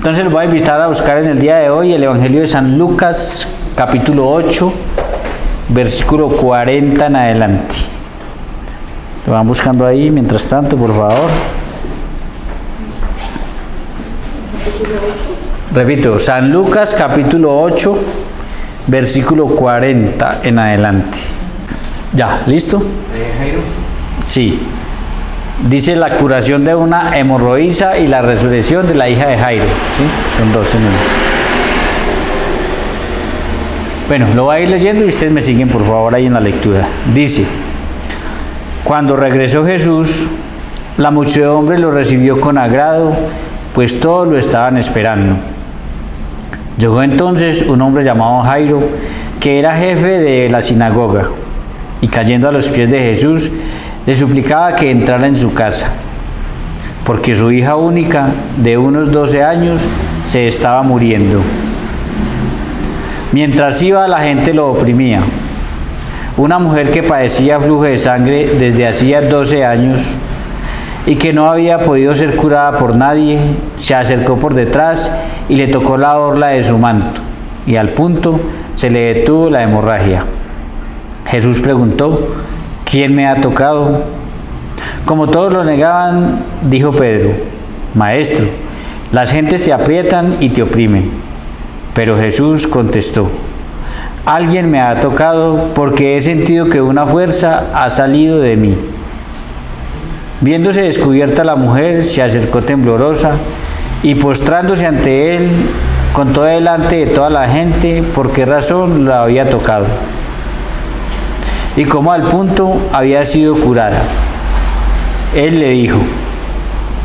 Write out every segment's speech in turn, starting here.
Entonces los voy a invitar a buscar en el día de hoy el Evangelio de San Lucas, capítulo 8, versículo 40 en adelante. Lo van buscando ahí mientras tanto, por favor. Repito, San Lucas, capítulo 8, versículo 40 en adelante. ¿Ya? ¿Listo? Jairo. Sí. Dice la curación de una hemorroísa y la resurrección de la hija de Jairo. ¿Sí? Son dos en uno. Bueno, lo voy a ir leyendo y ustedes me siguen por favor ahí en la lectura. Dice: cuando regresó Jesús, la muchedumbre lo recibió con agrado, pues todos lo estaban esperando. Llegó entonces un hombre llamado Jairo, que era jefe de la sinagoga, y cayendo a los pies de Jesús, le suplicaba que entrara en su casa, porque su hija única, de unos 12 años, se estaba muriendo. Mientras iba, la gente lo oprimía. Una mujer que padecía flujo de sangre desde hacía 12 años y que no había podido ser curada por nadie, se acercó por detrás y le tocó la orla de su manto, y al punto se le detuvo la hemorragia. Jesús preguntó: ¿quién me ha tocado? Como todos lo negaban, dijo Pedro: Maestro, las gentes te aprietan y te oprimen. Pero Jesús contestó: alguien me ha tocado porque he sentido que una fuerza ha salido de mí. Viéndose descubierta la mujer, se acercó temblorosa y postrándose ante él, contó delante de toda la gente por qué razón la había tocado y cómo al punto había sido curada. Él le dijo: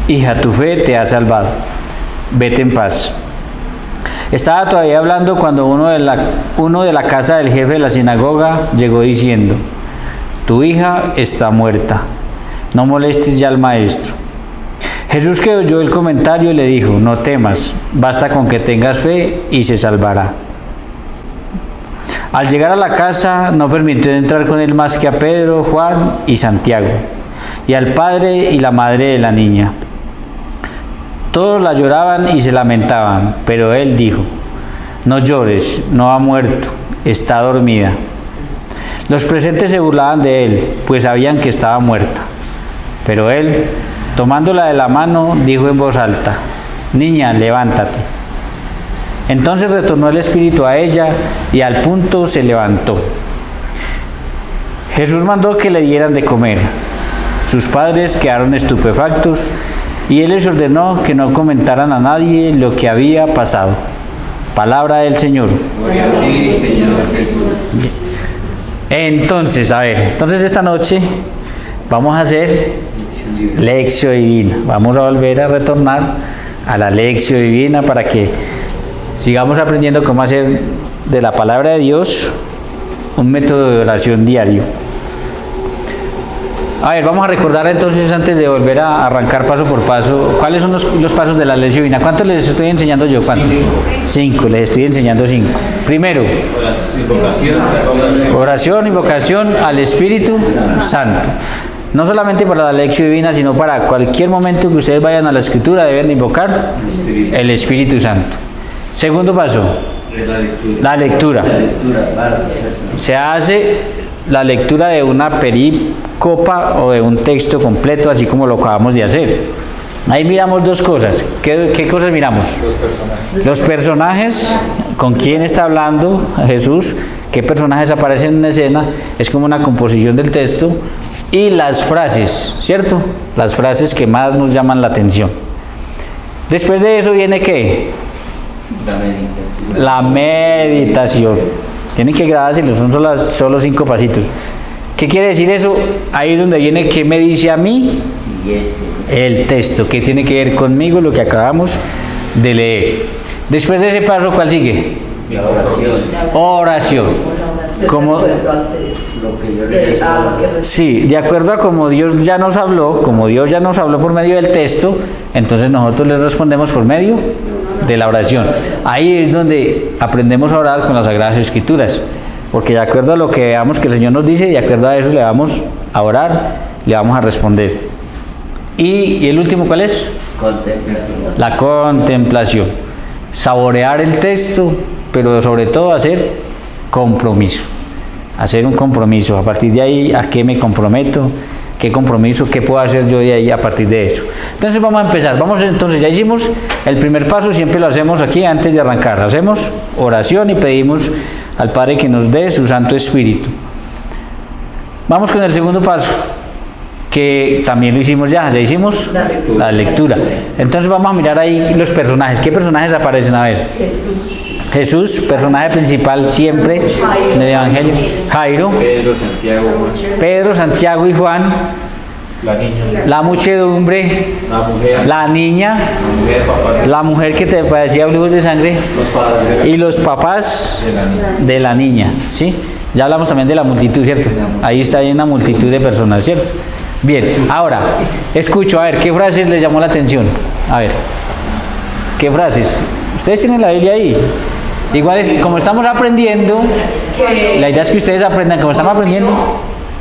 hija, tu fe te ha salvado, vete en paz. Estaba todavía hablando cuando uno de la casa del jefe de la sinagoga llegó diciendo: tu hija está muerta, no molestes ya al maestro. Jesús, que oyó el comentario, le dijo: no temas, basta con que tengas fe y se salvará. Al llegar a la casa, no permitió entrar con él más que a Pedro, Juan y Santiago, y al padre y la madre de la niña. Todos la lloraban y se lamentaban, pero él dijo: no llores, no ha muerto, está dormida. Los presentes se burlaban de él, pues sabían que estaba muerta. Pero él, tomándola de la mano, dijo en voz alta: niña, levántate. Entonces retornó el espíritu a ella y al punto se levantó. Jesús mandó que le dieran de comer. Sus padres quedaron estupefactos y él les ordenó que no comentaran a nadie lo que había pasado. Palabra del Señor. Gloria a ti, Señor Jesús. Entonces, entonces esta noche vamos a hacer Lección Divina. Vamos a volver a retornar a la Lección Divina para que sigamos aprendiendo cómo hacer de la palabra de Dios un método de oración diario. Vamos a recordar entonces, antes de volver a arrancar paso por paso, ¿cuáles son los pasos de la Lección Divina? ¿Cuántos les estoy enseñando yo? ¿Cuántos? 5, les estoy enseñando 5. Primero, oración, invocación al Espíritu Santo. No solamente para la Lección Divina, sino para cualquier momento que ustedes vayan a la Escritura, deben de invocar el Espíritu Santo. Segundo paso, la lectura. Se hace la lectura de una perícopa o de un texto completo, así como lo acabamos de hacer. Ahí miramos dos cosas. ¿Qué cosas miramos? Los personajes, con quién está hablando Jesús, qué personajes aparecen en escena, es como una composición del texto, y las frases, ¿cierto? Las frases que más nos llaman la atención. Después de eso viene ¿qué? La meditación. Tienen que grabárselo, son solo 5 pasitos. ¿Qué quiere decir eso? Ahí es donde viene ¿qué me dice a mí? El texto, ¿qué tiene que ver conmigo? Lo que acabamos de leer. Después de ese paso, ¿cuál sigue? Oración. Como, sí, de acuerdo a como Dios ya nos habló, por medio del texto, entonces nosotros le respondemos por medio de la oración. Ahí es donde aprendemos a orar con las Sagradas Escrituras, porque de acuerdo a lo que veamos que el Señor nos dice, de acuerdo a eso le vamos a orar, le vamos a responder. ¿Y el último cuál es? Contemplación. La contemplación. saborear el texto, pero sobre todo hacer compromiso. Hacer un compromiso. A partir de ahí, ¿a qué me comprometo? ¿Qué compromiso? ¿Qué puedo hacer yo de ahí a partir de eso? Entonces vamos a empezar. Entonces ya hicimos el primer paso, siempre lo hacemos aquí antes de arrancar. Hacemos oración y pedimos al Padre que nos dé su Santo Espíritu. Vamos con el segundo paso, que también lo hicimos ya hicimos la lectura. Entonces vamos a mirar ahí los personajes. ¿Qué personajes aparecen? A ver. Jesús, personaje principal siempre en el Evangelio. Jairo, Pedro, Santiago y Juan. La muchedumbre, la niña, la mujer que te padecía flujos de sangre y los papás de la niña, ¿sí? Ya hablamos también de la multitud, ¿cierto? Ahí está hay una multitud de personas, ¿cierto? Bien, ahora, escucho, a ver, ¿qué frases les llamó la atención? A ver, ¿qué frases? Ustedes tienen la Biblia ahí. Igual es, como estamos aprendiendo, la idea es que ustedes aprendan, como estamos aprendiendo.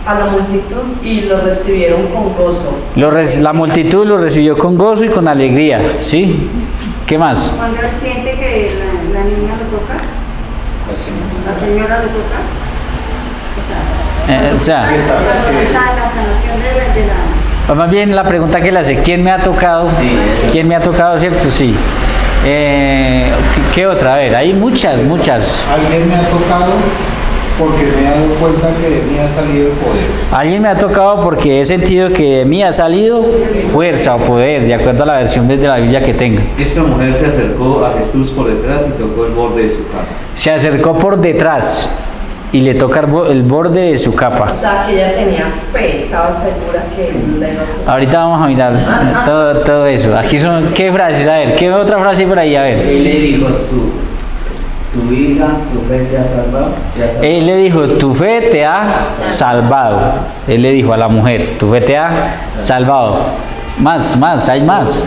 A la multitud y lo recibieron con gozo. La multitud lo recibió con gozo y con alegría, ¿sí? ¿Qué más? Cuando él siente que la niña lo toca, la señora lo toca, O sea, la sanación de la... más bien la pregunta que le hace, ¿quién me ha tocado? ¿Quién me ha tocado, cierto? Sí. ¿Qué otra? A ver, hay muchas. Alguien me ha tocado porque me he dado cuenta que de mí ha salido poder. Alguien me ha tocado porque he sentido que de mí ha salido fuerza o poder, de acuerdo a la versión de la Biblia que tenga. Esta mujer se acercó a Jesús por detrás y tocó el borde de su capa. Se acercó por detrás y le toca el borde de su capa. O sea, que ella tenía fe, estaba segura que le iba a... Ahorita vamos a mirar todo eso. Aquí son, ¿qué frases? A ver, ¿qué otra frase hay por ahí? A ver. Él le dijo, tu hija, tu fe te ha salvado. Él le dijo, tu fe te ha salvado. Él le dijo a la mujer, tu fe te ha salvado. Más, hay más.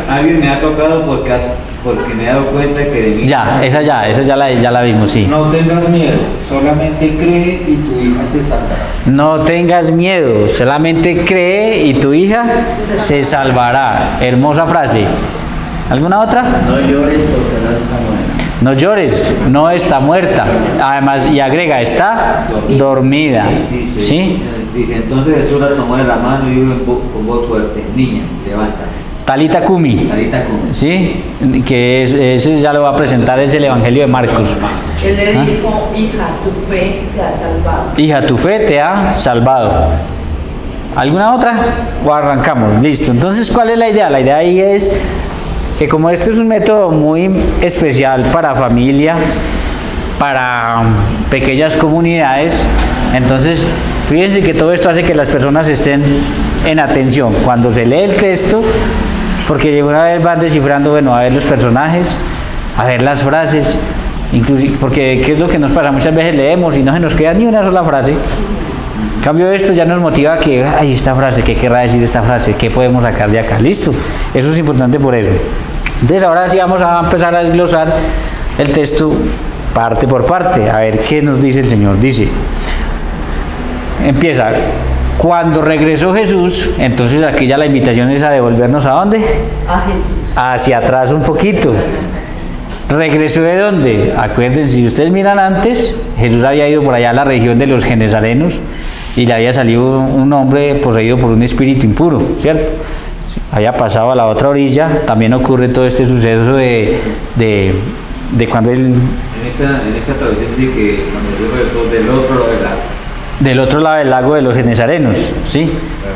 Alguien me ha tocado porque me he dado cuenta que de mí... Esa ya la vimos, sí. No tengas miedo, solamente cree y tu hija se salvará. No tengas miedo, solamente cree y tu hija se salvará. Hermosa frase. ¿Alguna otra? No llores porque no está muerta. No llores, no está muerta. Además, y agrega, está dormida. ¿Sí? Dice, entonces Jesús la tomó de la mano y dijo con voz fuerte, niña, levántate. Talita Kumi. Talita cum. ¿Sí? Que eso ya lo va a presentar, es el Evangelio de Marcos. Él le dijo, hija, tu fe te ha salvado. Hija, tu fe te ha salvado. ¿Alguna otra? ¿O arrancamos? Listo. Entonces, ¿cuál es la idea? La idea ahí es que como esto es un método muy especial para familia, para pequeñas comunidades, entonces fíjense que todo esto hace que las personas estén en atención cuando se lee el texto, porque una vez van descifrando, bueno, a ver los personajes, a ver las frases, inclusive, porque ¿qué es lo que nos pasa? Muchas veces leemos y no se nos queda ni una sola frase. En cambio esto ya nos motiva a que, ay, esta frase, ¿qué querrá decir esta frase? ¿Qué podemos sacar de acá? Listo, eso es importante por eso. Entonces ahora sí vamos a empezar a desglosar el texto parte por parte, a ver qué nos dice el Señor. Dice, empieza, cuando regresó Jesús, entonces aquí ya la invitación es a devolvernos ¿a dónde? A Jesús. Hacia atrás un poquito. ¿Regresó de dónde? Acuérdense, si ustedes miran antes, Jesús había ido por allá a la región de los Genesarenos y le había salido un hombre poseído por un espíritu impuro, ¿cierto? Había pasado a la otra orilla. También ocurre todo este suceso de cuando él... En esta traducción dice que cuando Jesús regresó del otro lado del lago. Del otro lado del lago de los Genesarenos, ¿sí?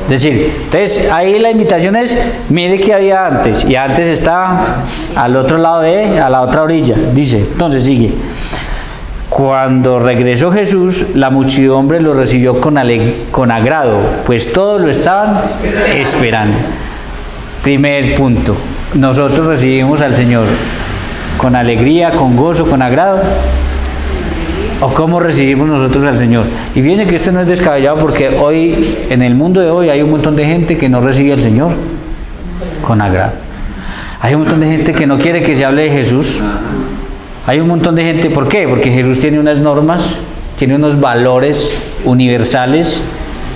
Es decir, entonces ahí la invitación es, mire qué había antes, y antes estaba al otro lado a la otra orilla, dice, entonces sigue. Cuando regresó Jesús, la muchedumbre lo recibió con agrado, pues todos lo estaban esperando. Primer punto, nosotros recibimos al Señor con alegría, con gozo, con agrado. ¿O cómo recibimos nosotros al Señor? Y fíjense que esto no es descabellado porque hoy, en el mundo de hoy, hay un montón de gente que no recibe al Señor con agrado. Hay un montón de gente que no quiere que se hable de Jesús. Hay un montón de gente, ¿por qué? Porque Jesús tiene unas normas, tiene unos valores universales,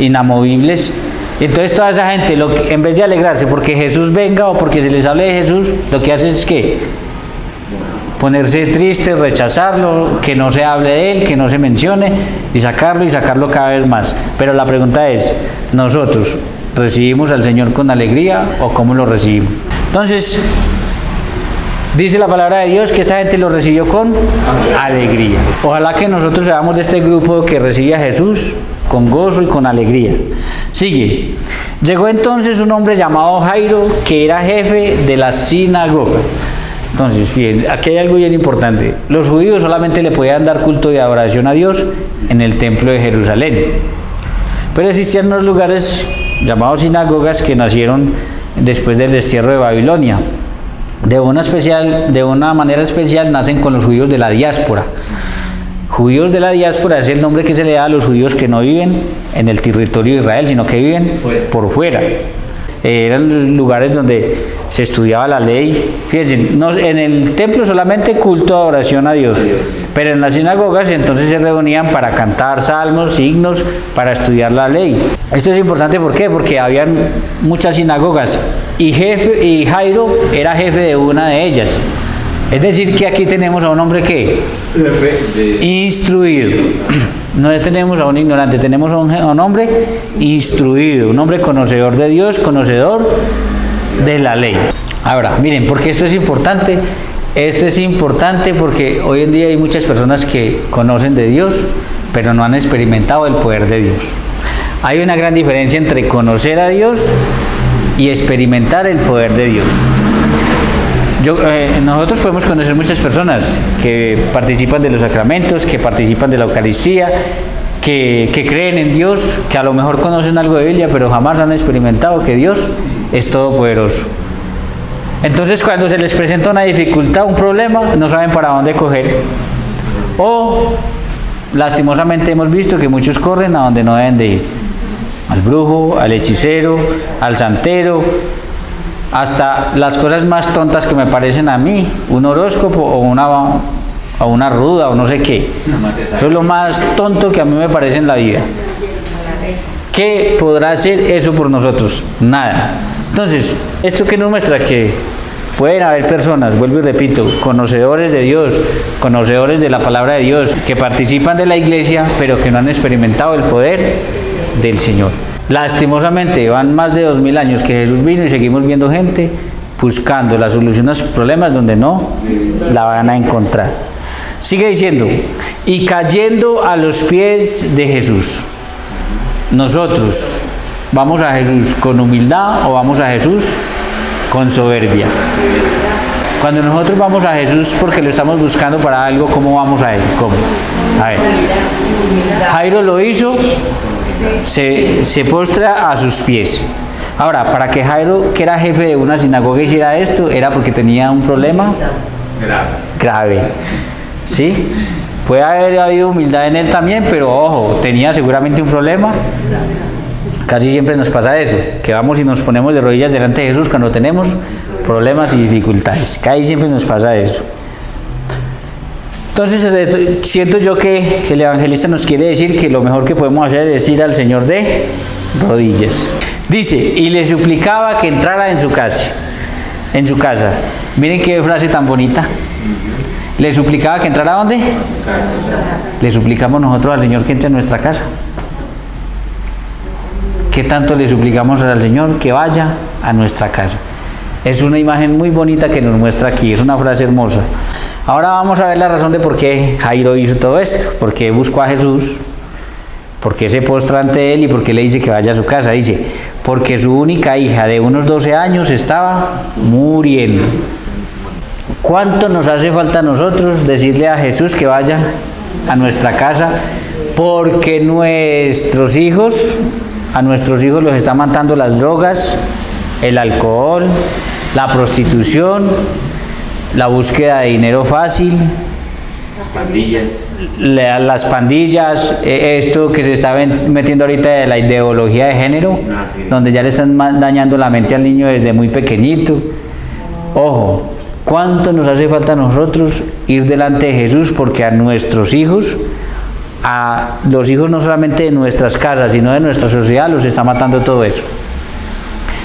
inamovibles. Entonces toda esa gente, en vez de alegrarse porque Jesús venga o porque se les hable de Jesús, lo que hace es que ponerse triste, rechazarlo, que no se hable de él, que no se mencione y sacarlo cada vez más. Pero la pregunta es, ¿nosotros recibimos al Señor con alegría o cómo lo recibimos? Entonces, dice la palabra de Dios que esta gente lo recibió con alegría. Ojalá que nosotros seamos de este grupo que recibe a Jesús con gozo y con alegría. Sigue. Llegó entonces un hombre llamado Jairo, que era jefe de la sinagoga. Entonces, fíjense, aquí hay algo bien importante. Los judíos solamente le podían dar culto y adoración a Dios en el templo de Jerusalén. Pero existían unos lugares llamados sinagogas que nacieron después del destierro de Babilonia. De una manera especial nacen con los judíos de la diáspora. Judíos de la diáspora es el nombre que se le da a los judíos que no viven en el territorio de Israel, sino que viven por fuera. Eran los lugares donde se estudiaba la ley. Fíjense, en el templo solamente culto, adoración a Dios, pero en las sinagogas entonces se reunían para cantar salmos, himnos, para estudiar la ley. Esto es importante, ¿por qué? Porque habían muchas sinagogas y Jairo era jefe de una de ellas. Es decir, que aquí tenemos a un hombre que instruido. No tenemos a un ignorante, tenemos a un hombre instruido, un hombre conocedor de Dios, conocedor de la ley. Ahora, miren, ¿por qué esto es importante? Esto es importante porque hoy en día hay muchas personas que conocen de Dios, pero no han experimentado el poder de Dios. Hay una gran diferencia entre conocer a Dios y experimentar el poder de Dios. Nosotros podemos conocer muchas personas que participan de los sacramentos, que participan de la Eucaristía, que creen en Dios, que a lo mejor conocen algo de Biblia, pero jamás han experimentado que Dios es todopoderoso. Entonces, cuando se les presenta una dificultad, un problema, no saben para dónde coger. O, lastimosamente, hemos visto que muchos corren a donde no deben de ir. Al brujo, al hechicero, al santero, hasta las cosas más tontas que me parecen a mí, un horóscopo o una ruda o no sé qué. Eso es lo más tonto que a mí me parece en la vida. ¿Qué podrá hacer eso por nosotros? Nada. Entonces, ¿esto qué nos muestra? Que pueden haber personas, vuelvo y repito, conocedores de Dios, conocedores de la palabra de Dios, que participan de la iglesia, pero que no han experimentado el poder del Señor. Lastimosamente, van más de 2000 años que Jesús vino y seguimos viendo gente buscando la solución a sus problemas donde no la van a encontrar. Sigue diciendo, y cayendo a los pies de Jesús. Nosotros, ¿vamos a Jesús con humildad o vamos a Jesús con soberbia? Cuando nosotros vamos a Jesús porque lo estamos buscando para algo, ¿cómo vamos a Él? ¿Cómo? A ver. Jairo lo hizo, se postra a sus pies. Ahora, para que Jairo, que era jefe de una sinagoga, hiciera esto, era porque tenía un problema grave. ¿Sí? Puede haber habido humildad en él también, pero ojo, tenía seguramente un problema. Casi siempre nos pasa eso, que vamos y nos ponemos de rodillas delante de Jesús cuando tenemos problemas y dificultades. Casi siempre nos pasa eso. Entonces, siento yo que el evangelista nos quiere decir que lo mejor que podemos hacer es ir al Señor de rodillas. Dice, y le suplicaba que entrara en su casa. Miren qué frase tan bonita. Le suplicaba que entrara ¿a dónde? Le suplicamos nosotros al Señor que entre en nuestra casa. ¿Qué tanto le suplicamos al Señor que vaya a nuestra casa? Es una imagen muy bonita que nos muestra aquí, es una frase hermosa. Ahora vamos a ver la razón de por qué Jairo hizo todo esto, por qué buscó a Jesús, por qué se postra ante él y por qué le dice que vaya a su casa. Dice, porque su única hija de unos 12 años estaba muriendo. ¿Cuánto nos hace falta a nosotros decirle a Jesús que vaya a nuestra casa? Porque a nuestros hijos los están matando las drogas, el alcohol, la prostitución, la búsqueda de dinero fácil, las pandillas, esto que se está metiendo ahorita de la ideología de género, donde ya le están dañando la mente al niño desde muy pequeñito. Ojo, ¿cuánto nos hace falta a nosotros ir delante de Jesús? Porque a nuestros hijos, a los hijos no solamente de nuestras casas, sino de nuestra sociedad, los está matando todo eso.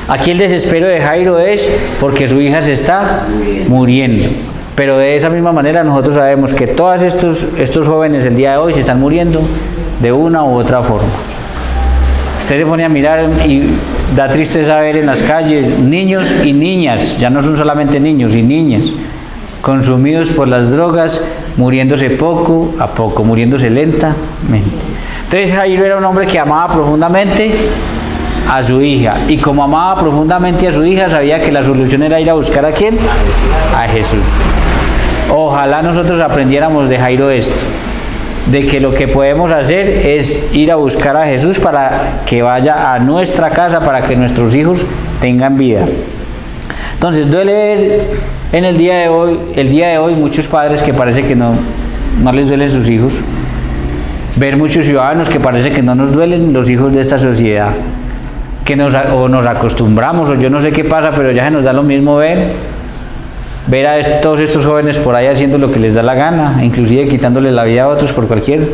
Aquí el desespero de Jairo es porque su hija se está muriendo. Pero de esa misma manera nosotros sabemos que todos estos jóvenes el día de hoy se están muriendo de una u otra forma. Usted se pone a mirar y da tristeza ver en las calles niños y niñas, ya no son solamente niños y niñas, consumidos por las drogas, muriéndose poco a poco, muriéndose lentamente. Entonces Jairo era un hombre que amaba profundamente a su hija, y como amaba profundamente a su hija, sabía que la solución era ir a buscar ¿a quién? A Jesús. Ojalá nosotros aprendiéramos de Jairo esto, de que lo que podemos hacer es ir a buscar a Jesús para que vaya a nuestra casa, para que nuestros hijos tengan vida. Entonces duele ver en el día de hoy muchos padres que parece que no les duelen sus hijos, ver muchos ciudadanos que parece que no nos duelen los hijos de esta sociedad, que nos acostumbramos, o yo no sé qué pasa, pero ya se nos da lo mismo ver a todos estos jóvenes por ahí haciendo lo que les da la gana, inclusive quitándole la vida a otros por cualquier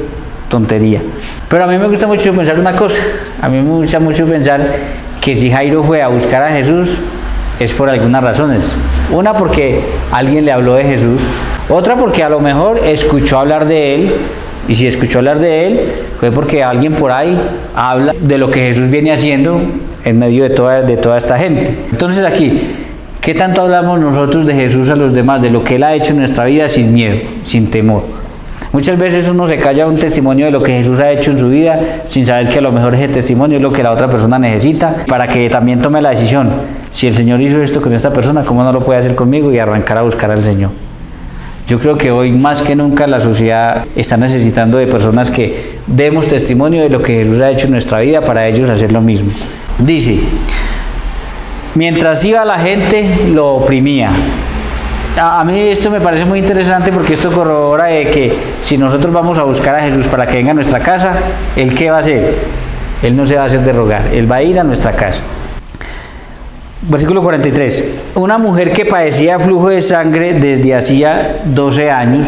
tontería. Pero a mí me gusta mucho pensar una cosa, a mí me gusta mucho pensar que si Jairo fue a buscar a Jesús es por algunas razones. Una, porque alguien le habló de Jesús; otra, porque a lo mejor escuchó hablar de él, y si escuchó hablar de él fue porque alguien por ahí habla de lo que Jesús viene haciendo en medio de toda esta gente. Entonces aquí, ¿qué tanto hablamos nosotros de Jesús a los demás, de lo que Él ha hecho en nuestra vida sin miedo, sin temor? Muchas veces uno se calla un testimonio de lo que Jesús ha hecho en su vida sin saber que a lo mejor ese testimonio es lo que la otra persona necesita para que también tome la decisión. Si el Señor hizo esto con esta persona, ¿cómo no lo puede hacer conmigo? Y arrancar a buscar al Señor. Yo creo que hoy más que nunca la sociedad está necesitando de personas que demos testimonio de lo que Jesús ha hecho en nuestra vida para ellos hacer lo mismo. Dice: mientras iba la gente lo oprimía. A mí esto me parece muy interesante porque esto corrobora de que si nosotros vamos a buscar a Jesús para que venga a nuestra casa, ¿Él qué va a hacer? Él no se va a hacer de rogar, Él va a ir a nuestra casa. Versículo 43. Una mujer que padecía flujo de sangre desde hacía 12 años.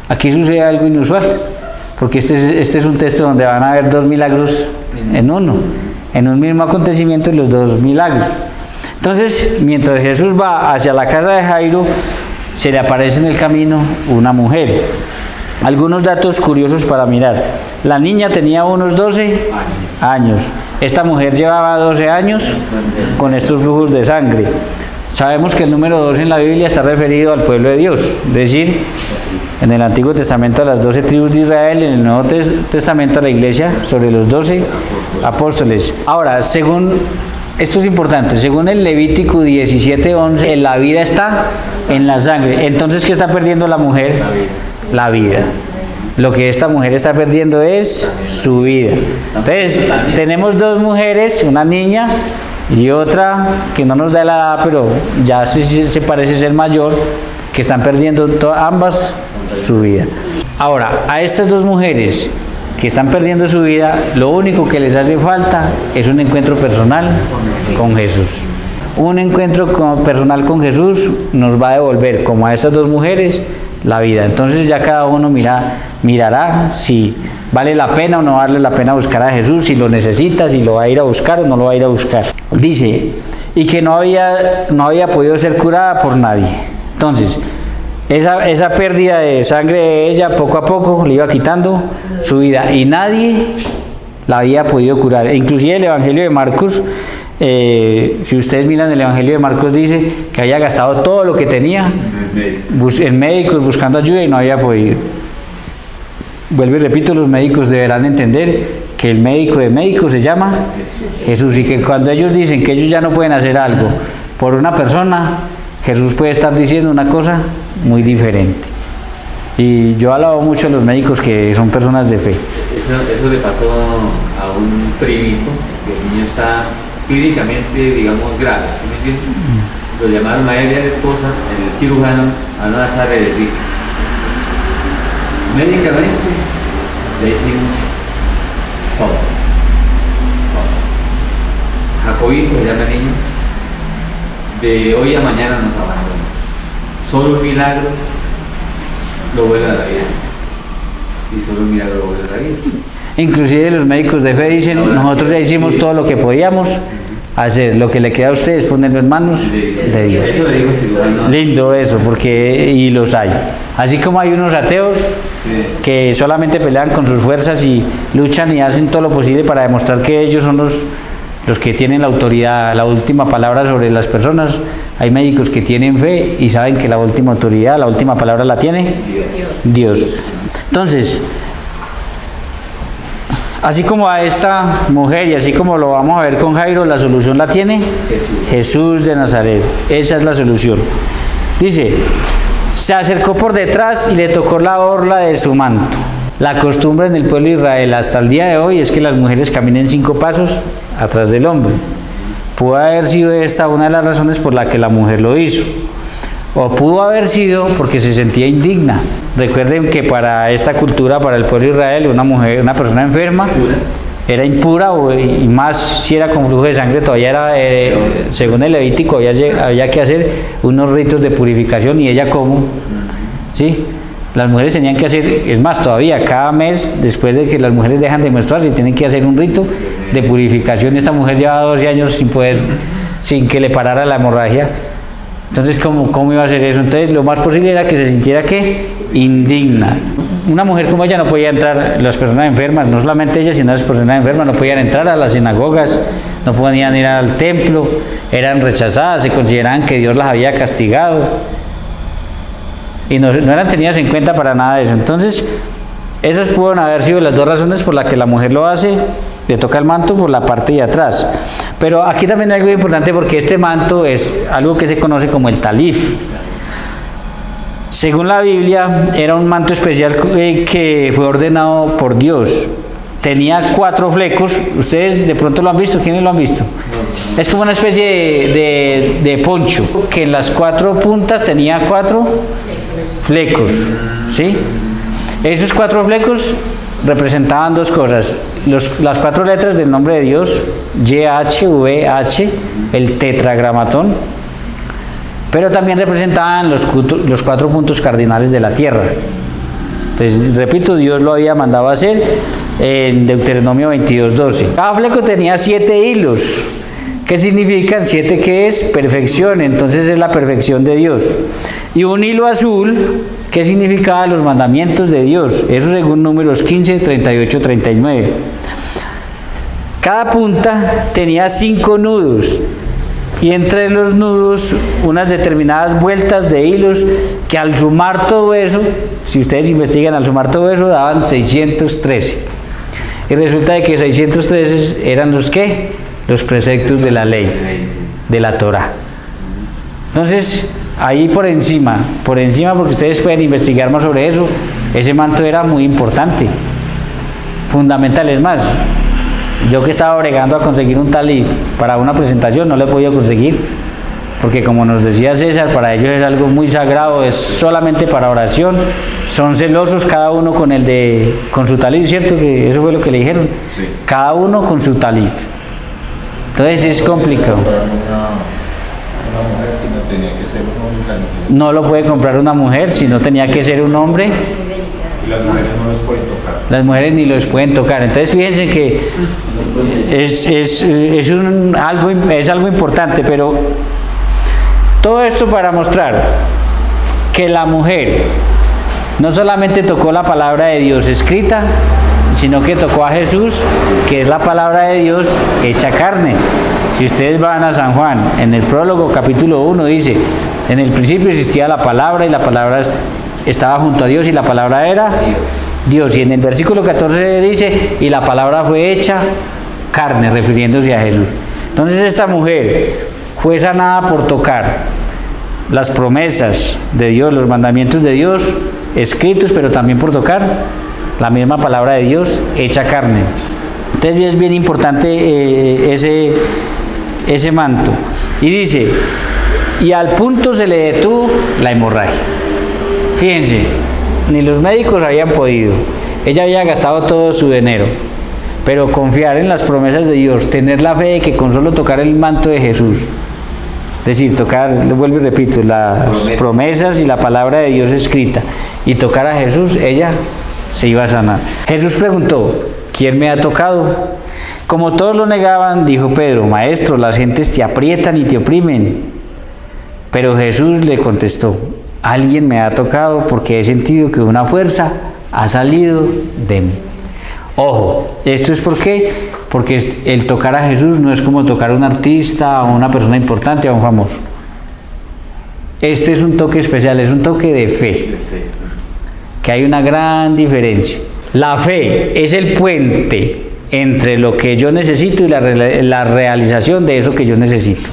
Aquí sucede algo inusual, porque este es un texto donde van a haber dos milagros en uno, en un mismo acontecimiento, los dos milagros. Entonces, mientras Jesús va hacia la casa de Jairo, se le aparece en el camino una mujer. Algunos datos curiosos para mirar. La niña tenía unos 12 años. Esta mujer llevaba 12 años con estos flujos de sangre. Sabemos que el número 12 en la Biblia está referido al pueblo de Dios, es decir, en el Antiguo Testamento a las 12 tribus de Israel, en el Nuevo Testamento a la iglesia sobre los 12 apóstoles. Ahora, esto es importante, según el Levítico 17:11, la vida está en la sangre. Entonces, ¿qué está perdiendo la mujer? La vida. Lo que esta mujer está perdiendo es su vida. Entonces, tenemos dos mujeres, una niña y otra que no nos da la edad, pero ya se parece ser mayor, que están perdiendo ambas su vida. Ahora, a estas dos mujeres que están perdiendo su vida, lo único que les hace falta es un encuentro personal con Jesús. Un encuentro personal con Jesús nos va a devolver, como a estas dos mujeres, la vida. Entonces ya cada uno mirará si vale la pena o no vale la pena buscar a Jesús, si lo necesita, si lo va a ir a buscar o no lo va a ir a buscar. Dice, y que no había podido ser curada por nadie. Entonces, esa pérdida de sangre de ella poco a poco le iba quitando su vida y nadie la había podido curar. E inclusive el Evangelio de Marcos, si ustedes miran el Evangelio de Marcos, dice que había gastado todo lo que tenía en médicos buscando ayuda y no había podido. Vuelvo y repito, los médicos deberán entender que el médico de médicos se llama Jesús, y que cuando ellos dicen que ellos ya no pueden hacer algo por una persona, Jesús puede estar diciendo una cosa muy diferente. Y yo alabo mucho a los médicos que son personas de fe. Eso le pasó a un primito, que el niño está clínicamente, digamos, grave, ¿sí me entiendes? Lo llamaron a él y a la esposa, el cirujano, a no hacer el rico. Médicamente le hicimos todo. Jacobito se llama el niño, de hoy a mañana nos abandona. Solo un milagro lo vuelve a la vida. Y solo un milagro lo vuelve a la vida. Inclusive los médicos de fe dicen, nosotros ya hicimos todo lo que podíamos, hacer. Lo que le queda a usted es ponerlo en manos de Dios. Eso le digo cirujano. Lindo eso, porque y los hay. Así como hay unos ateos Sí. que solamente pelean con sus fuerzas y luchan y hacen todo lo posible para demostrar que ellos son los que tienen la autoridad, la última palabra sobre las personas. Hay médicos que tienen fe y saben que la última autoridad, la última palabra la tiene Dios. Entonces, así como a esta mujer y así como lo vamos a ver con Jairo, la solución la tiene Jesús de Nazaret. Esa es la solución. Dice, se acercó por detrás y le tocó la orla de su manto. La costumbre en el pueblo de Israel hasta el día de hoy es que las mujeres caminen 5 pasos atrás del hombre. Pudo haber sido esta una de las razones por la que la mujer lo hizo. O pudo haber sido porque se sentía indigna. Recuerden que para esta cultura, para el pueblo de Israel, una mujer, una persona enferma, era impura, y más si era con flujo de sangre, todavía era, según el Levítico, había que hacer unos ritos de purificación. Y ella, ¿cómo? ¿Sí? Las mujeres tenían que hacer, es más, todavía cada mes, después de que las mujeres dejan de menstruarse, tienen que hacer un rito de purificación. Esta mujer llevaba 12 años sin que le parara la hemorragia. Entonces, ¿cómo iba a hacer eso? Entonces, lo más posible era que se sintiera, ¿qué? Indigna. Una mujer como ella no podía entrar, las personas enfermas, no solamente ella, sino las personas enfermas, no podían entrar a las sinagogas, no podían ir al templo, eran rechazadas, se consideraban que Dios las había castigado. Y no eran tenidas en cuenta para nada de eso. Entonces, esas pueden haber sido las 2 razones por las que la mujer lo hace, le toca el manto por la parte de atrás. Pero aquí también hay algo importante, porque este manto es algo que se conoce como el talif. Según la Biblia, era un manto especial que fue ordenado por Dios. Tenía 4 flecos. Ustedes de pronto lo han visto. ¿Quiénes lo han visto? Es como una especie de poncho, que en las 4 puntas tenía 4 flecos, ¿sí? Esos 4 flecos representaban 2 cosas: las 4 letras del nombre de Dios, YHVH, el tetragramatón, pero también representaban los 4 puntos cardinales de la tierra. Entonces, repito, Dios lo había mandado a hacer en Deuteronomio 22:12. Cada fleco tenía 7 hilos. ¿Qué significan? 7, ¿qué es? Perfección. Entonces es la perfección de Dios. Y un hilo azul, ¿qué significaba? Los mandamientos de Dios. Eso según Números 15, 38, 39. Cada punta tenía 5 nudos. Y entre los nudos, unas determinadas vueltas de hilos que al sumar todo eso, si ustedes investigan, al sumar todo eso, daban 613. Y resulta de que 613 eran los ¿qué? Los preceptos de la ley, de la Torá. Entonces, ahí por encima, porque ustedes pueden investigar más sobre eso, ese manto era muy importante, fundamental. Es más, yo que estaba bregando a conseguir un talif para una presentación, no lo he podido conseguir, porque como nos decía César, para ellos es algo muy sagrado, es solamente para oración, son celosos cada uno con su talif, ¿cierto? Que eso fue lo que le dijeron, Sí. cada uno con su talif. Entonces es complicado. Una mujer, si no tenía que ser un hombre. No lo puede comprar una mujer, si no tenía que ser un hombre. Y las mujeres no los pueden tocar. Las mujeres ni los pueden tocar. Entonces fíjense que es algo importante, pero todo esto para mostrar que la mujer no solamente tocó la palabra de Dios escrita, sino que tocó a Jesús, que es la palabra de Dios hecha carne. Si ustedes van a San Juan, en el prólogo capítulo 1 dice, en el principio existía la palabra y la palabra estaba junto a Dios y la palabra era Dios. Y en el versículo 14 dice, y la palabra fue hecha carne, refiriéndose a Jesús. Entonces esta mujer fue sanada por tocar las promesas de Dios, los mandamientos de Dios escritos, pero también por tocar la misma palabra de Dios hecha carne. Entonces es bien importante ese manto. Y dice, y al punto se le detuvo la hemorragia. Fíjense, ni los médicos habían podido. Ella había gastado todo su dinero, pero confiar en las promesas de Dios, tener la fe de que con solo tocar el manto de Jesús, es decir, tocar, vuelvo y repito, las promesas y la palabra de Dios escrita, y tocar a Jesús, ella se iba a sanar. Jesús preguntó, ¿quién me ha tocado? Como todos lo negaban, dijo Pedro: Maestro, las gentes te aprietan y te oprimen. Pero Jesús le contestó: alguien me ha tocado porque he sentido que una fuerza ha salido de mí. Ojo, esto es porque el tocar a Jesús no es como tocar a un artista, a una persona importante, a un famoso. Este es un toque especial, es un toque de fe, que hay una gran diferencia. La fe es el puente entre lo que yo necesito y la realización de eso que yo necesito.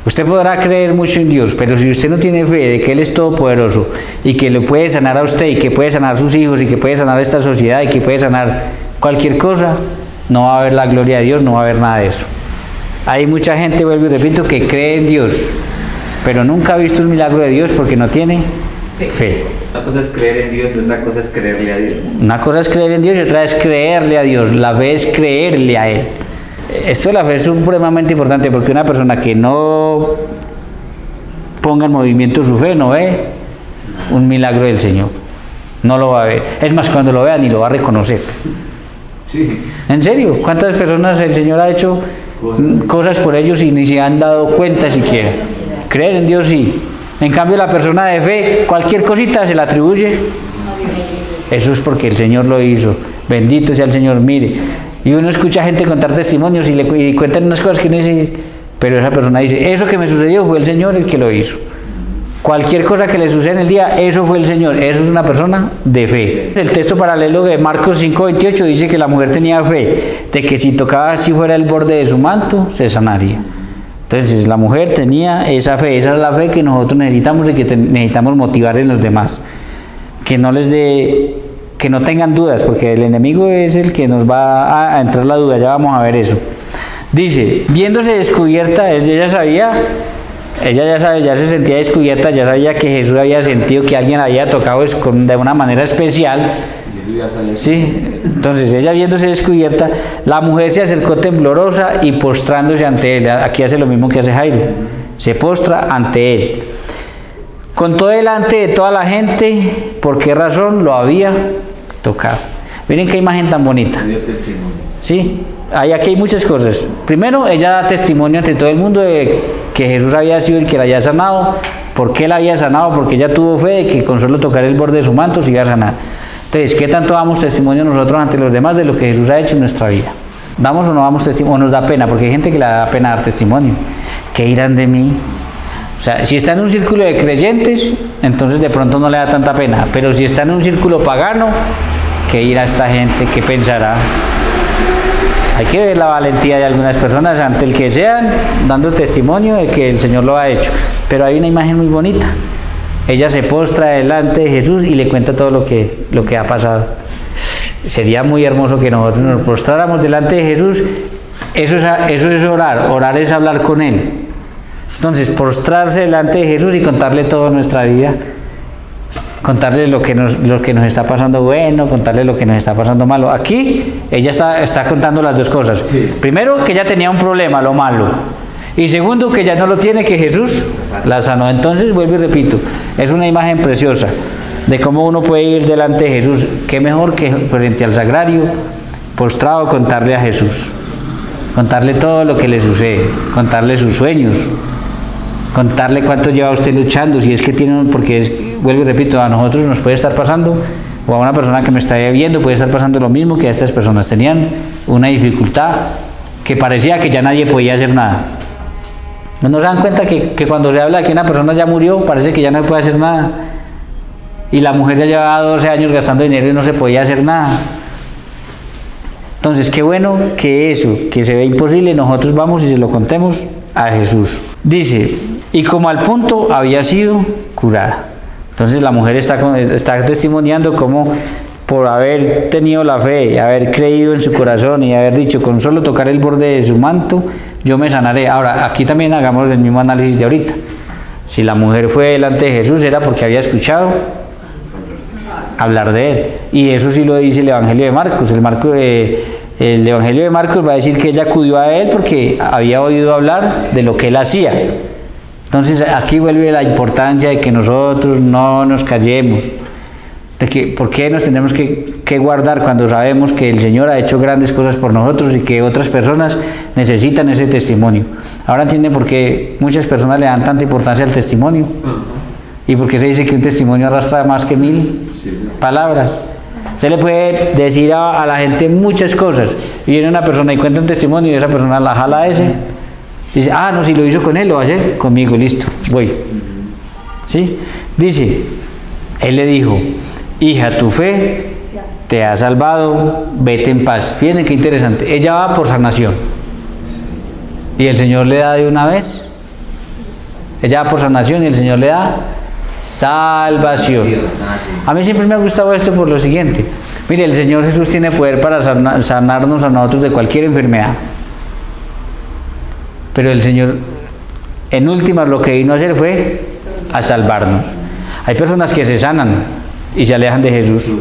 Usted podrá creer mucho en Dios, pero si usted no tiene fe de que Él es todopoderoso y que le puede sanar a usted y que puede sanar a sus hijos y que puede sanar a esta sociedad y que puede sanar cualquier cosa, no va a haber la gloria de Dios, no va a haber nada de eso. Hay mucha gente, vuelvo y repito, que cree en Dios, pero nunca ha visto un milagro de Dios porque no tiene fe. Una cosa es creer en Dios y otra cosa es creerle a Dios. Una cosa es creer en Dios y otra es creerle a Dios. La fe es creerle a Él. Esto de la fe es supremamente importante porque una persona que no ponga en movimiento su fe no ve un milagro del Señor. No lo va a ver. Es más, cuando lo vea ni lo va a reconocer. Sí. ¿En serio? ¿Cuántas personas el Señor ha hecho cosas por ellos y ni se han dado cuenta siquiera? Creer en Dios sí. En cambio, la persona de fe, cualquier cosita se la atribuye. Eso es porque el Señor lo hizo. Bendito sea el Señor. Mire, y uno escucha gente contar testimonios y cuentan unas cosas que uno dice, pero esa persona dice: eso que me sucedió fue el Señor el que lo hizo. Cualquier cosa que le suceda en el día, eso fue el Señor. Eso es una persona de fe. El texto paralelo de Marcos 5:28 dice que la mujer tenía fe de que si tocaba así fuera el borde de su manto, se sanaría. Entonces la mujer tenía esa fe. Esa es la fe que nosotros necesitamos y que necesitamos motivar en los demás. Que no tengan dudas, porque el enemigo es el que nos va a entrar la duda. Ya vamos a ver eso. Dice: viéndose descubierta, ella ya se sentía descubierta, ya sabía que Jesús había sentido que alguien había tocado de una manera especial. Sí, entonces ella viéndose descubierta, la mujer se acercó temblorosa y postrándose ante él. Aquí hace lo mismo que hace Jairo, se postra ante él. Contó delante de toda la gente por qué razón lo había tocado. Miren qué imagen tan bonita. Sí, aquí hay muchas cosas. Primero, ella da testimonio ante todo el mundo de que Jesús había sido el que la había sanado. ¿Por qué la había sanado? Porque ella tuvo fe de que con solo tocar el borde de su manto se iba a sanar. Entonces, ¿qué tanto damos testimonio nosotros ante los demás de lo que Jesús ha hecho en nuestra vida? ¿Damos o no damos testimonio? ¿O nos da pena? Porque hay gente que le da pena dar testimonio. ¿Qué dirán de mí? O sea, si está en un círculo de creyentes, entonces de pronto no le da tanta pena. Pero si está en un círculo pagano, ¿qué dirá esta gente? ¿Qué pensará? Hay que ver la valentía de algunas personas ante el que sean, dando testimonio de que el Señor lo ha hecho. Pero hay una imagen muy bonita. Ella se postra delante de Jesús y le cuenta todo lo que ha pasado. Sería muy hermoso que nosotros nos postráramos delante de Jesús. Eso es orar. Orar es hablar con Él. Entonces, postrarse delante de Jesús y contarle toda nuestra vida. Contarle lo que nos está pasando bueno, contarle lo que nos está pasando malo. Aquí ella está contando las dos cosas. Sí. Primero, que ella tenía un problema, lo malo. Y segundo, que ya no lo tiene, que Jesús la sanó. Entonces, vuelvo y repito, es una imagen preciosa de cómo uno puede ir delante de Jesús. Qué mejor que frente al sagrario, postrado, contarle a Jesús. Contarle todo lo que le sucede, contarle sus sueños, contarle cuánto lleva usted luchando, si es que tiene, porque vuelvo y repito, a nosotros nos puede estar pasando, o a una persona que me está viendo puede estar pasando lo mismo que a estas personas. Tenían una dificultad que parecía que ya nadie podía hacer nada. ¿No se dan cuenta que cuando se habla de que una persona ya murió, parece que ya no puede hacer nada? Y la mujer ya llevaba 12 años gastando dinero y no se podía hacer nada. Entonces, qué bueno que eso, que se ve imposible, nosotros vamos y se lo contemos a Jesús. Dice: y como al punto había sido curada. Entonces la mujer está testimoniando cómo por haber tenido la fe, haber creído en su corazón y haber dicho: con solo tocar el borde de su manto, yo me sanaré. Ahora, aquí también hagamos el mismo análisis de ahorita. Si la mujer fue delante de Jesús, era porque había escuchado hablar de él. Y eso sí lo dice el Evangelio de Marcos. El Evangelio de Marcos va a decir que ella acudió a él porque había oído hablar de lo que él hacía. Entonces aquí vuelve la importancia de que nosotros no nos callemos, de que por qué nos tenemos que guardar cuando sabemos que el Señor ha hecho grandes cosas por nosotros y que otras personas necesitan ese testimonio. Ahora entienden por qué muchas personas le dan tanta importancia al testimonio y por qué se dice que un testimonio arrastra más que 1000 palabras. Se le puede decir a la gente muchas cosas y viene una persona y cuenta un testimonio y esa persona la jala a ese y dice, no, si lo hizo con él, lo va a hacer conmigo, listo, voy. ¿Sí? Dice, él le dijo, hija, tu fe te ha salvado, vete en paz. Fíjense qué interesante, ella va por sanación y el Señor le da de una vez. Ella va por sanación y el Señor le da salvación. A mí siempre me ha gustado esto por lo siguiente. Mire, el Señor Jesús tiene poder para sanarnos a nosotros de cualquier enfermedad. Pero el Señor, en últimas, lo que vino a hacer fue a salvarnos. Hay personas que se sanan y se alejan de Jesús.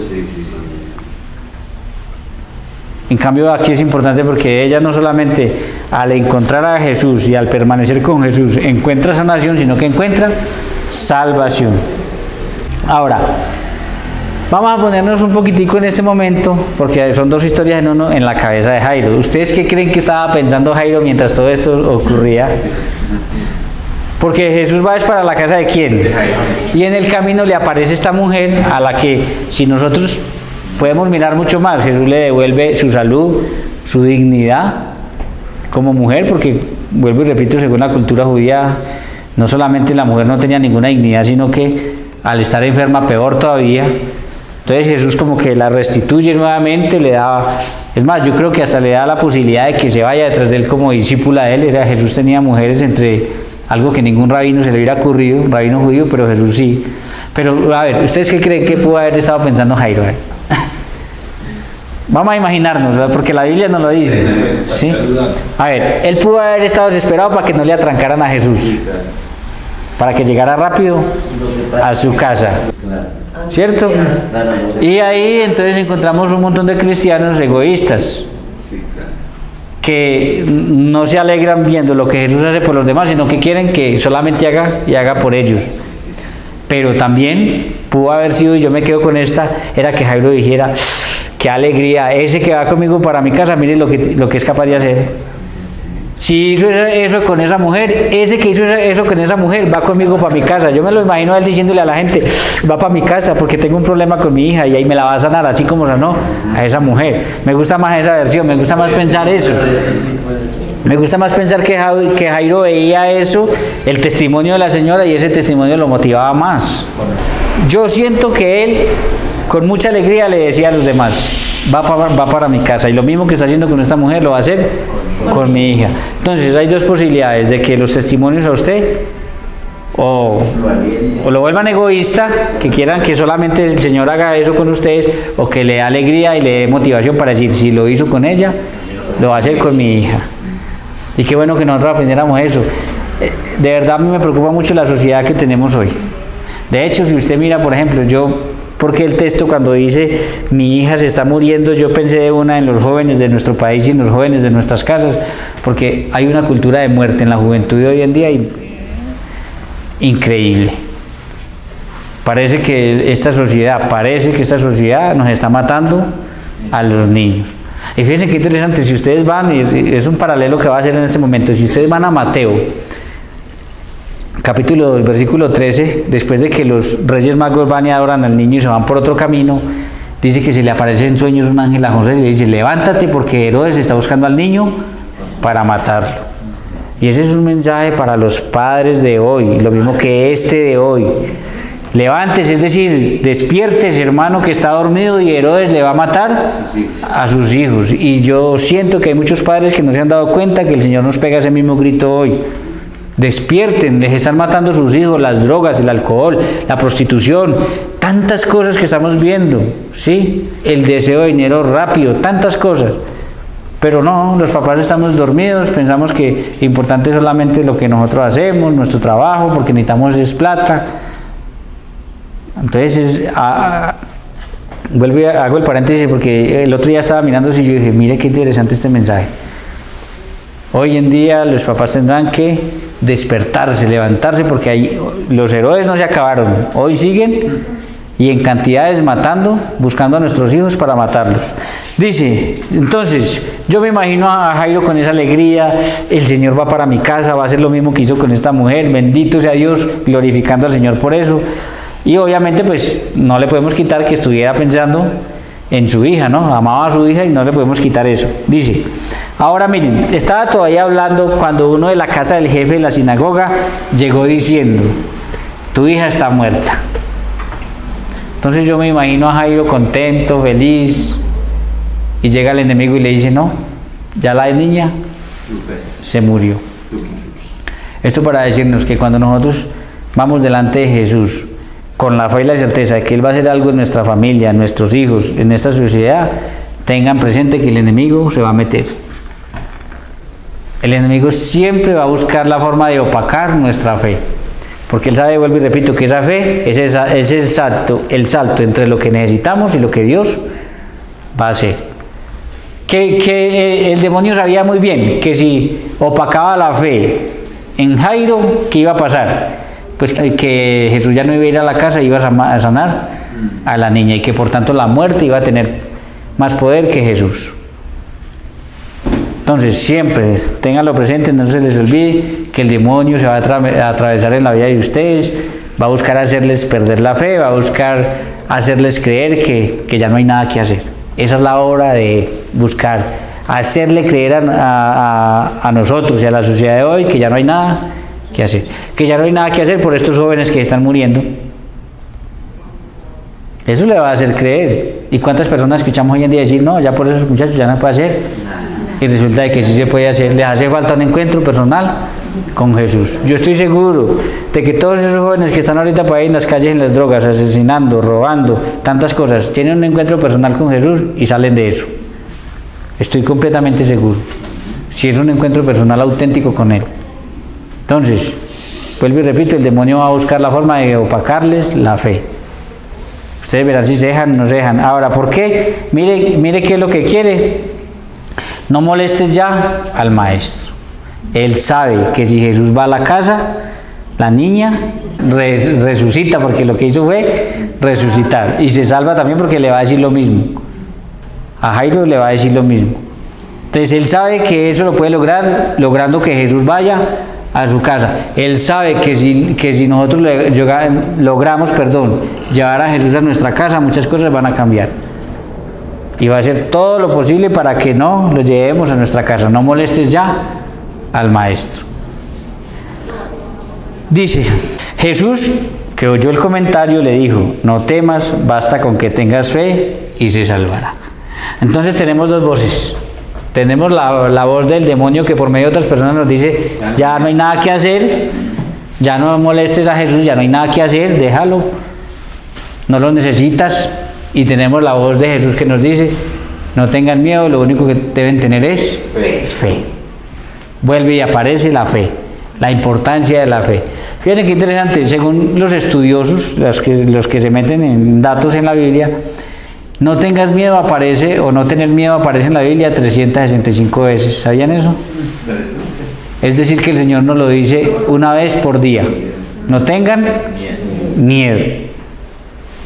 En cambio, aquí es importante porque ella no solamente al encontrar a Jesús y al permanecer con Jesús encuentra sanación, sino que encuentra salvación. Ahora, vamos a ponernos un poquitico en este momento, porque son dos historias en uno en la cabeza de Jairo. ¿Ustedes qué creen que estaba pensando Jairo mientras todo esto ocurría? Porque Jesús va para la casa de quién, y en el camino le aparece esta mujer a la que, si nosotros podemos mirar mucho más, Jesús le devuelve su salud, su dignidad como mujer, porque vuelvo y repito, según la cultura judía, no solamente la mujer no tenía ninguna dignidad, sino que al estar enferma peor todavía. Entonces Jesús como que la restituye nuevamente, le da, es más, yo creo que hasta le da la posibilidad de que se vaya detrás de él como discípula de él. Jesús tenía mujeres entre algo que ningún rabino se le hubiera ocurrido, un rabino judío, pero Jesús sí. Pero a ver, ¿ustedes qué creen que pudo haber estado pensando Jairo? Vamos a imaginarnos, ¿verdad? Porque la Biblia no lo dice, ¿sí? A ver, él pudo haber estado desesperado para que no le atrancaran a Jesús, para que llegara rápido a su casa, ¿cierto? Y ahí entonces encontramos un montón de cristianos egoístas que no se alegran viendo lo que Jesús hace por los demás, sino que quieren que solamente haga y haga por ellos. Pero también pudo haber sido, y yo me quedo con esta, era que Jairo dijera, qué alegría, ese que va conmigo para mi casa, mire lo que es capaz de hacer. Si hizo eso con esa mujer, ese que hizo eso con esa mujer va conmigo para mi casa. Yo me lo imagino a él diciéndole a la gente, va para mi casa porque tengo un problema con mi hija y ahí me la va a sanar, así como sanó a esa mujer. Me gusta más esa versión, me gusta más pensar eso. Me gusta más pensar que Jairo veía eso, el testimonio de la señora, y ese testimonio lo motivaba más. Yo siento que él con mucha alegría le decía a los demás, va para mi casa, y lo mismo que está haciendo con esta mujer lo va a hacer con mi hija. Entonces hay dos posibilidades, de que los testimonios a usted o lo vuelvan egoísta, que quieran que solamente el Señor haga eso con ustedes, o que le dé alegría y le dé motivación para decir, si lo hizo con ella, lo va a hacer con mi hija. Y qué bueno que nosotros aprendiéramos eso. De verdad a mí me preocupa mucho la sociedad que tenemos hoy. De hecho, si usted mira, por ejemplo, porque el texto cuando dice mi hija se está muriendo, yo pensé de una en los jóvenes de nuestro país y en los jóvenes de nuestras casas, porque hay una cultura de muerte en la juventud de hoy en día increíble. Parece que esta sociedad nos está matando a los niños. Y fíjense qué interesante, si ustedes van, y es un paralelo que va a hacer en este momento, si ustedes van a Mateo, capítulo 2, versículo 13, después de que los reyes magos van y adoran al niño y se van por otro camino, dice que se le aparece en sueños un ángel a José y le dice, levántate porque Herodes está buscando al niño para matarlo. Y ese es un mensaje para los padres de hoy, lo mismo que este de hoy. Levántese, es decir, despiértese, hermano, que está dormido y Herodes le va a matar a sus hijos. Y yo siento que hay muchos padres que no se han dado cuenta que el Señor nos pega ese mismo grito hoy. Despierten, les están matando a sus hijos, las drogas, el alcohol, la prostitución, tantas cosas que estamos viendo, ¿sí? El deseo de dinero rápido, tantas cosas. Pero no, los papás estamos dormidos, pensamos que importante es solamente lo que nosotros hacemos, nuestro trabajo, porque necesitamos es plata. Entonces, vuelvo y hago el paréntesis porque el otro día estaba mirando y yo dije, mire qué interesante este mensaje. Hoy en día los papás tendrán que despertarse, levantarse, porque los Herodes no se acabaron, hoy siguen y en cantidades matando, buscando a nuestros hijos para matarlos. Dice, entonces, yo me imagino a Jairo con esa alegría, el Señor va para mi casa, va a hacer lo mismo que hizo con esta mujer, bendito sea Dios, glorificando al Señor por eso. Y obviamente pues no le podemos quitar que estuviera pensando en su hija, ¿no? Amaba a su hija y no le podemos quitar eso. Dice, ahora miren, estaba todavía hablando cuando uno de la casa del jefe de la sinagoga llegó diciendo, tu hija está muerta. Entonces yo me imagino a Jairo contento, feliz, y llega el enemigo y le dice, no, ya la niña se murió. Esto para decirnos que cuando nosotros vamos delante de Jesús, con la fe y la certeza de que Él va a hacer algo en nuestra familia, en nuestros hijos, en esta sociedad, tengan presente que el enemigo se va a meter. El enemigo siempre va a buscar la forma de opacar nuestra fe, porque él sabe, vuelvo y repito, que esa fe es el salto entre lo que necesitamos y lo que Dios va a hacer. Que el demonio sabía muy bien que si opacaba la fe en Jairo, ¿qué iba a pasar? Pues que Jesús ya no iba a ir a la casa, iba a sanar a la niña, y que por tanto la muerte iba a tener más poder que Jesús. Entonces siempre ténganlo presente, no se les olvide que el demonio se va a atravesar en la vida de ustedes, va a buscar hacerles perder la fe, va a buscar hacerles creer que ya no hay nada que hacer. Esa es la hora de buscar hacerle creer a nosotros y a la sociedad de hoy que ya no hay nada que hacer, que ya no hay nada que hacer por estos jóvenes que están muriendo. Eso le va a hacer creer. ¿Y cuántas personas escuchamos hoy en día decir, no, ya por esos muchachos ya no puede hacer? Y resulta de que sí se puede hacer. Les hace falta un encuentro personal con Jesús. Yo estoy seguro de que todos esos jóvenes que están ahorita por ahí en las calles, en las drogas, asesinando, robando, tantas cosas, tienen un encuentro personal con Jesús y salen de eso. Estoy completamente seguro. Si es un encuentro personal auténtico con Él. Entonces, vuelvo y repito, el demonio va a buscar la forma de opacarles la fe. Ustedes verán si se dejan o no se dejan. Ahora, ¿por qué? Mire qué es lo que quiere. No molestes ya al maestro. Él sabe que si Jesús va a la casa, la niña resucita, porque lo que hizo fue resucitar. Y se salva también porque le va a decir lo mismo. A Jairo le va a decir lo mismo. Entonces él sabe que eso lo puede lograr logrando que Jesús vaya a su casa. Él sabe que si nosotros logramos llevar a Jesús a nuestra casa, muchas cosas van a cambiar. Y va a hacer todo lo posible para que no lo llevemos a nuestra casa. No molestes ya al maestro. Dice, Jesús, que oyó el comentario, le dijo, no temas, basta con que tengas fe y se salvará. Entonces tenemos dos voces. Tenemos la voz del demonio que por medio de otras personas nos dice, ya no hay nada que hacer, ya no molestes a Jesús, ya no hay nada que hacer, déjalo, no lo necesitas. Y tenemos la voz de Jesús que nos dice, no tengan miedo, lo único que deben tener es fe. Vuelve y aparece la fe, la importancia de la fe. Fíjense qué interesante, según los estudiosos, los que se meten en datos en la Biblia, no tengas miedo aparece, o no tener miedo aparece en la Biblia 365 veces. ¿Sabían eso? Es decir, que el Señor nos lo dice una vez por día. No tengan miedo.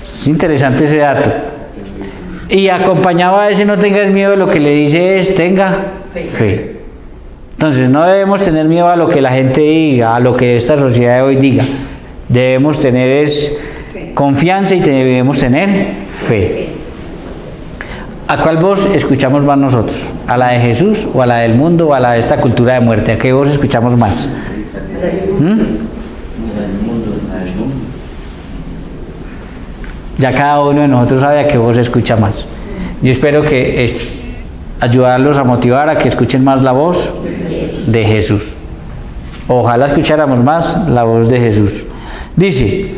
Es interesante ese dato. Y acompañado a ese no tengas miedo, lo que le dice es tenga fe. Entonces no debemos tener miedo a lo que la gente diga, a lo que esta sociedad de hoy diga. Debemos tener confianza y debemos tener fe. ¿A cuál voz escuchamos más nosotros? ¿A la de Jesús o a la del mundo o a la de esta cultura de muerte? ¿A qué voz escuchamos más? Ya cada uno de nosotros sabe a qué voz escucha más. Yo espero que ayudarlos a motivar a que escuchen más la voz de Jesús. Ojalá escucháramos más la voz de Jesús. Dice,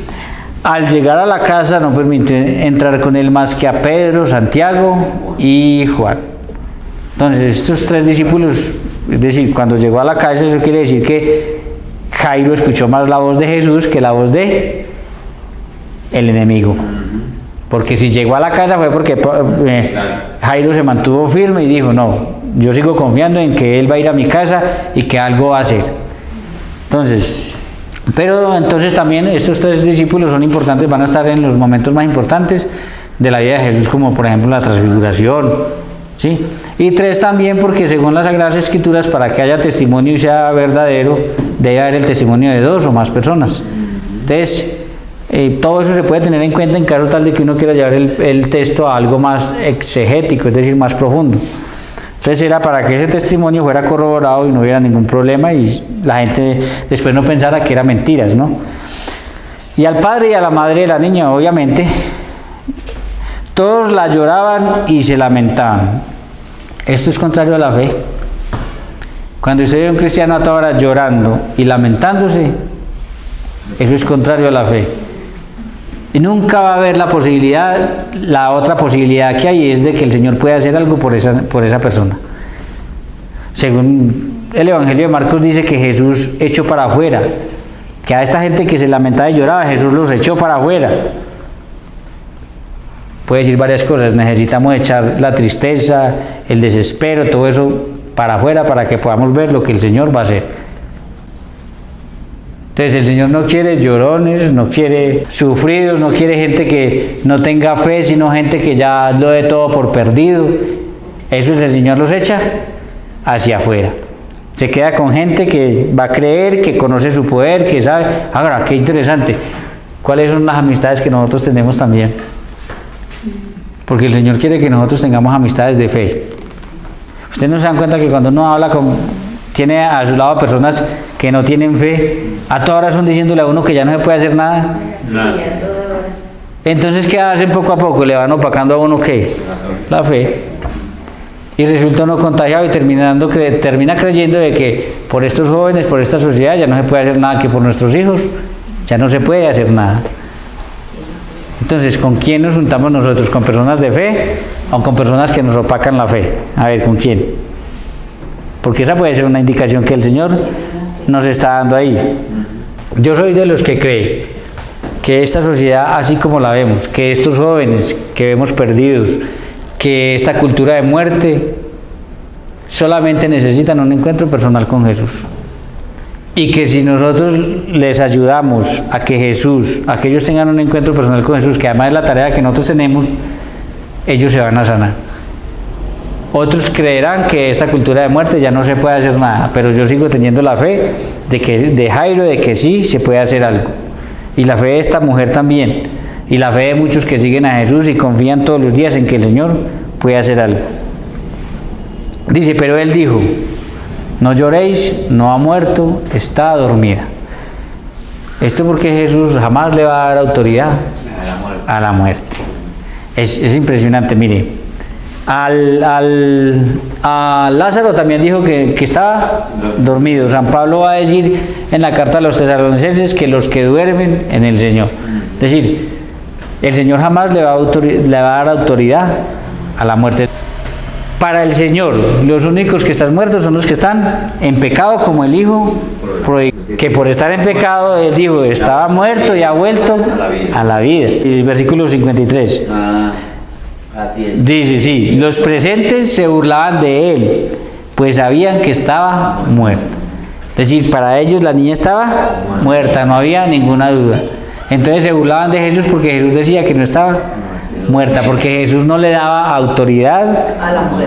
al llegar a la casa no permitió entrar con él más que a Pedro, Santiago y Juan. Entonces estos tres discípulos, es decir, cuando llegó a la casa, eso quiere decir que Jairo escuchó más la voz de Jesús que la voz de el enemigo. Porque si llegó a la casa fue porque Jairo se mantuvo firme y dijo, no, yo sigo confiando en que él va a ir a mi casa y que algo va a hacer. Entonces, Pero entonces también estos 3 discípulos son importantes, van a estar en los momentos más importantes de la vida de Jesús, como por ejemplo la transfiguración, ¿sí? Y 3 también porque según las Sagradas Escrituras, para que haya testimonio y sea verdadero, debe haber el testimonio de 2 o más personas. Entonces, todo eso se puede tener en cuenta en caso tal de que uno quiera llevar el texto a algo más exegético, es decir, más profundo. Entonces era para que ese testimonio fuera corroborado y no hubiera ningún problema y la gente después no pensara que eran mentiras, ¿no? Y al padre y a la madre de la niña, obviamente, todos la lloraban y se lamentaban. Esto es contrario a la fe. Cuando usted ve a un cristiano a toda hora llorando y lamentándose, eso es contrario a la fe. Y nunca va a haber la posibilidad, la otra posibilidad que hay es de que el Señor pueda hacer algo por esa persona. Según el Evangelio de Marcos dice que Jesús echó para afuera, que a esta gente que se lamentaba y lloraba, Jesús los echó para afuera. Puede decir varias cosas, necesitamos echar la tristeza, el desespero, todo eso para afuera para que podamos ver lo que el Señor va a hacer. Entonces el Señor no quiere llorones, no quiere sufridos, no quiere gente que no tenga fe, sino gente que ya lo dé todo por perdido. Eso el Señor los echa hacia afuera. Se queda con gente que va a creer, que conoce su poder, que sabe. Ahora, qué interesante. ¿Cuáles son las amistades que nosotros tenemos también? Porque el Señor quiere que nosotros tengamos amistades de fe. Ustedes no se dan cuenta que cuando uno habla tiene a su lado personas que no tienen fe, a todas horas son diciéndole a uno que ya no se puede hacer nada. Entonces, ¿qué hacen poco a poco? Le van opacando a uno ¿qué? La fe. Y resulta uno contagiado y termina creyendo de que por estos jóvenes, por esta sociedad, ya no se puede hacer nada, que por nuestros hijos ya no se puede hacer nada. Entonces, ¿con quién nos juntamos nosotros? ¿Con personas de fe o con personas que nos opacan la fe? A ver, ¿con quién? Porque esa puede ser una indicación que el Señor nos está dando ahí. Yo soy de los que cree que esta sociedad, así como la vemos, que estos jóvenes que vemos perdidos, que esta cultura de muerte, solamente necesitan un encuentro personal con Jesús. Y que si nosotros les ayudamos a que ellos tengan un encuentro personal con Jesús, que además es la tarea que nosotros tenemos, ellos se van a sanar. Otros creerán que esta cultura de muerte ya no se puede hacer nada, pero yo sigo teniendo la fe de Jairo, de que sí se puede hacer algo. Y la fe de esta mujer también. Y la fe de muchos que siguen a Jesús y confían todos los días en que el Señor puede hacer algo. Dice, pero él dijo, no lloréis, no ha muerto, está dormida. Esto porque Jesús jamás le va a dar autoridad a la muerte. Es impresionante, mire. A Lázaro también dijo que estaba dormido. San Pablo va a decir en la carta a los tesalonicenses que los que duermen en el Señor. Es decir, el Señor jamás le va a dar autoridad a la muerte. Para el Señor, los únicos que están muertos son los que están en pecado, como el Hijo, que por estar en pecado, él dijo, estaba muerto y ha vuelto a la vida. Y el versículo 53. Así es. Dice, sí, los presentes se burlaban de él, pues sabían que estaba muerto. Es decir, para ellos la niña estaba muerta, no había ninguna duda. Entonces se burlaban de Jesús porque Jesús decía que no estaba muerta, porque Jesús no le daba autoridad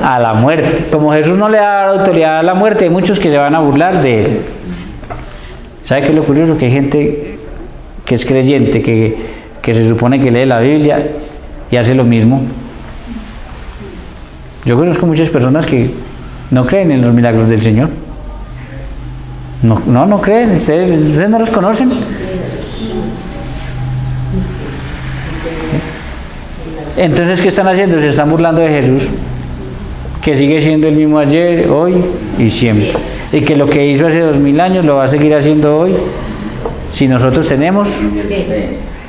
a la muerte. Como Jesús no le daba autoridad a la muerte, hay muchos que se van a burlar de él. ¿Sabe qué es lo curioso? Que hay gente que es creyente, que se supone que lee la Biblia y hace lo mismo. Yo conozco muchas personas que no creen en los milagros del Señor. No creen. ¿Ustedes no los conocen? ¿Sí? Entonces, ¿qué están haciendo? Se están burlando de Jesús, que sigue siendo el mismo ayer, hoy y siempre. Y que lo que hizo hace 2000 años lo va a seguir haciendo hoy, si nosotros tenemos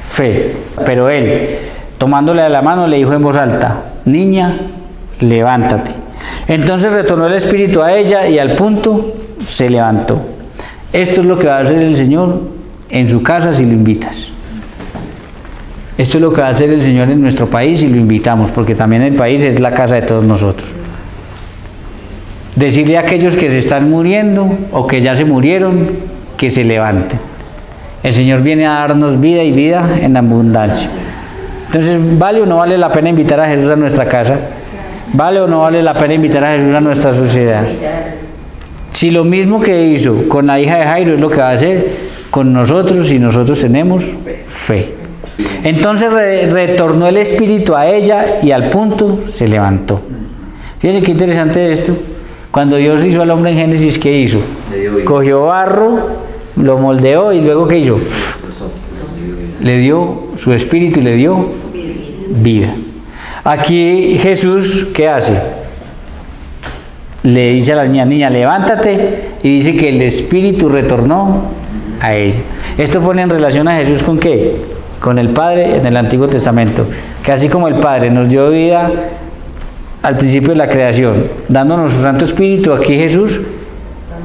fe. Pero él, tomándole de la mano, le dijo en voz alta, niña, levántate. Entonces retornó el espíritu a ella y al punto se levantó. Esto es lo que va a hacer el Señor en su casa si lo invitas. Esto es lo que va a hacer el Señor en nuestro país si lo invitamos, porque también el país es la casa de todos nosotros. Decirle a aquellos que se están muriendo o que ya se murieron que se levanten. El Señor viene a darnos vida y vida en abundancia. Entonces, ¿vale o no vale la pena invitar a Jesús a nuestra casa? ¿Vale o no vale la pena invitar a Jesús a nuestra sociedad? Si lo mismo que hizo con la hija de Jairo es lo que va a hacer con nosotros, y nosotros tenemos fe. Entonces retornó el espíritu a ella y al punto se levantó. Fíjense qué interesante esto. Cuando Dios hizo al hombre en Génesis, ¿qué hizo? Cogió barro, lo moldeó y luego ¿qué hizo? Le dio su espíritu y le dio vida. Aquí Jesús, ¿qué hace? Le dice a la niña, levántate, y dice que el espíritu retornó a ella. Esto pone en relación a Jesús ¿con qué? Con el Padre en el Antiguo Testamento, que así como el Padre nos dio vida al principio de la creación, dándonos su Santo Espíritu, aquí Jesús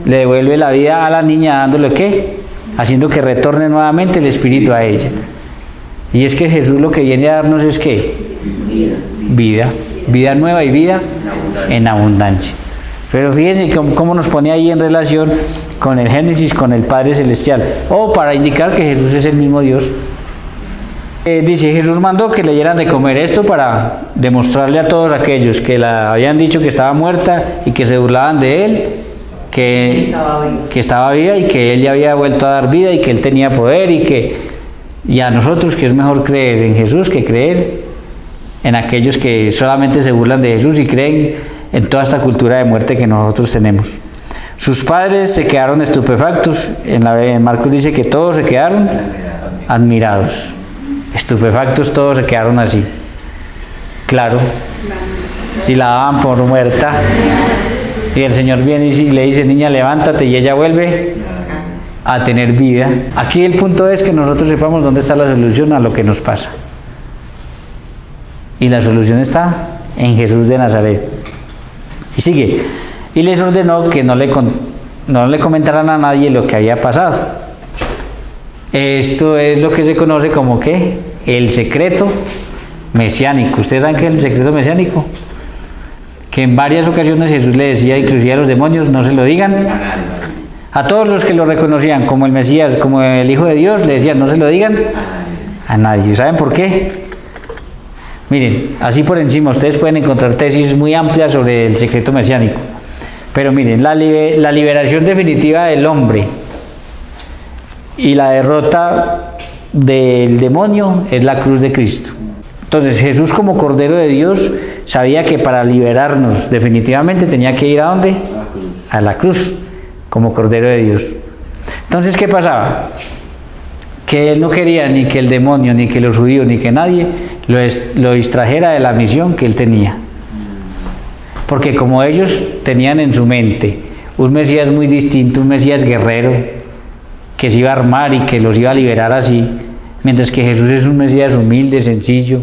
le devuelve la vida a la niña, dándole ¿qué? Haciendo que retorne nuevamente el espíritu a ella. Y es que Jesús lo que viene a darnos es ¿qué? Vida nueva y vida en abundancia. Pero fíjense cómo nos pone ahí en relación con el Génesis, con el Padre Celestial, o para indicar que Jesús es el mismo Dios. Dice, Jesús mandó que le dieran de comer, esto para demostrarle a todos aquellos que la habían dicho que estaba muerta y que se burlaban de él, que estaba viva y que él ya había vuelto a dar vida y que él tenía poder, y a nosotros que es mejor creer en Jesús que creer en aquellos que solamente se burlan de Jesús y creen en toda esta cultura de muerte que nosotros tenemos. Sus padres se quedaron estupefactos. En Marcos dice que todos se quedaron admirados. Estupefactos, todos se quedaron así. Claro, si la daban por muerta y el Señor viene y le dice, niña, levántate, y ella vuelve a tener vida. Aquí el punto es que nosotros sepamos dónde está la solución a lo que nos pasa. Y la solución está en Jesús de Nazaret. Y sigue, y les ordenó que no le comentaran a nadie lo que había pasado. Esto es lo que se conoce como ¿qué? El secreto mesiánico. ¿Ustedes saben qué es el secreto mesiánico? Que en varias ocasiones Jesús le decía, inclusive a los demonios, no se lo digan. A todos los que lo reconocían como el Mesías, como el Hijo de Dios, le decían, no se lo digan a nadie. ¿Saben por qué? Miren, así por encima, ustedes pueden encontrar tesis muy amplias sobre el secreto mesiánico. Pero miren, la liberación definitiva del hombre y la derrota del demonio es la cruz de Cristo. Entonces Jesús, como Cordero de Dios, sabía que para liberarnos definitivamente tenía que ir ¿a dónde? A la cruz, como Cordero de Dios. Entonces, ¿qué pasaba? Que él no quería ni que el demonio, ni que los judíos, ni que nadie lo distrajera de la misión que él tenía. Porque como ellos tenían en su mente un Mesías muy distinto, un Mesías guerrero, que se iba a armar y que los iba a liberar así, mientras que Jesús es un Mesías humilde, sencillo.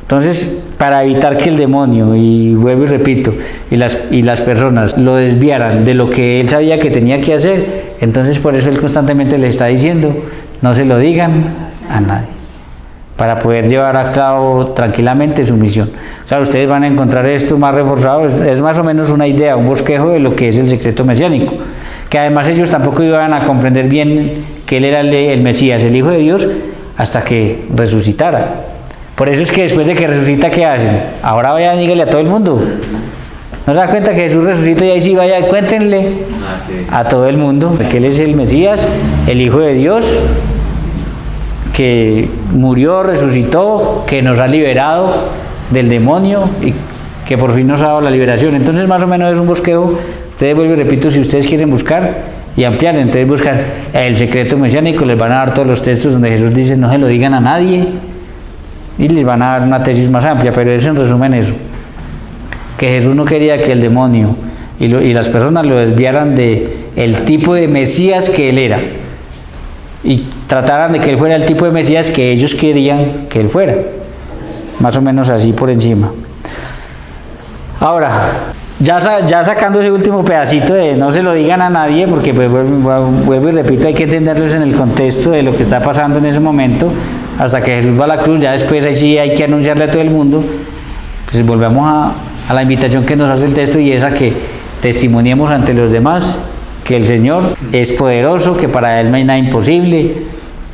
Entonces, para evitar que el demonio, y vuelvo y repito, y las personas lo desviaran de lo que él sabía que tenía que hacer, entonces por eso él constantemente les está diciendo, no se lo digan a nadie, para poder llevar a cabo tranquilamente su misión. O sea, ustedes van a encontrar esto más reforzado, es más o menos una idea, un bosquejo de lo que es el secreto mesiánico, que además ellos tampoco iban a comprender bien que él era el Mesías, el Hijo de Dios, hasta que resucitara. Por eso es que después de que resucita, ¿qué hacen? Ahora vayan y díganle a todo el mundo. ¿No se da cuenta que Jesús resucita y ahí sí vaya, cuéntenle a todo el mundo que Él es el Mesías, el Hijo de Dios, que murió, resucitó, que nos ha liberado del demonio y que por fin nos ha dado la liberación? Entonces más o menos es un bosquejo. Ustedes, vuelvo y repito, si ustedes quieren buscar y ampliar, entonces buscan el secreto mesiánico, les van a dar todos los textos donde Jesús dice no se lo digan a nadie, y les van a dar una tesis más amplia, pero es en resumen eso, que Jesús no quería que el demonio y las personas lo desviaran de el tipo de Mesías que él era, y trataran de que él fuera el tipo de Mesías que ellos querían que él fuera, más o menos así por encima. Ahora, ya sacando ese último pedacito de no se lo digan a nadie, porque pues, vuelvo y repito, hay que entenderlos en el contexto de lo que está pasando en ese momento, hasta que Jesús va a la cruz, ya después ahí sí hay que anunciarle a todo el mundo. Pues volvemos a la invitación que nos hace el texto, y es a que testimoniemos ante los demás que el Señor es poderoso, que para Él no hay nada imposible,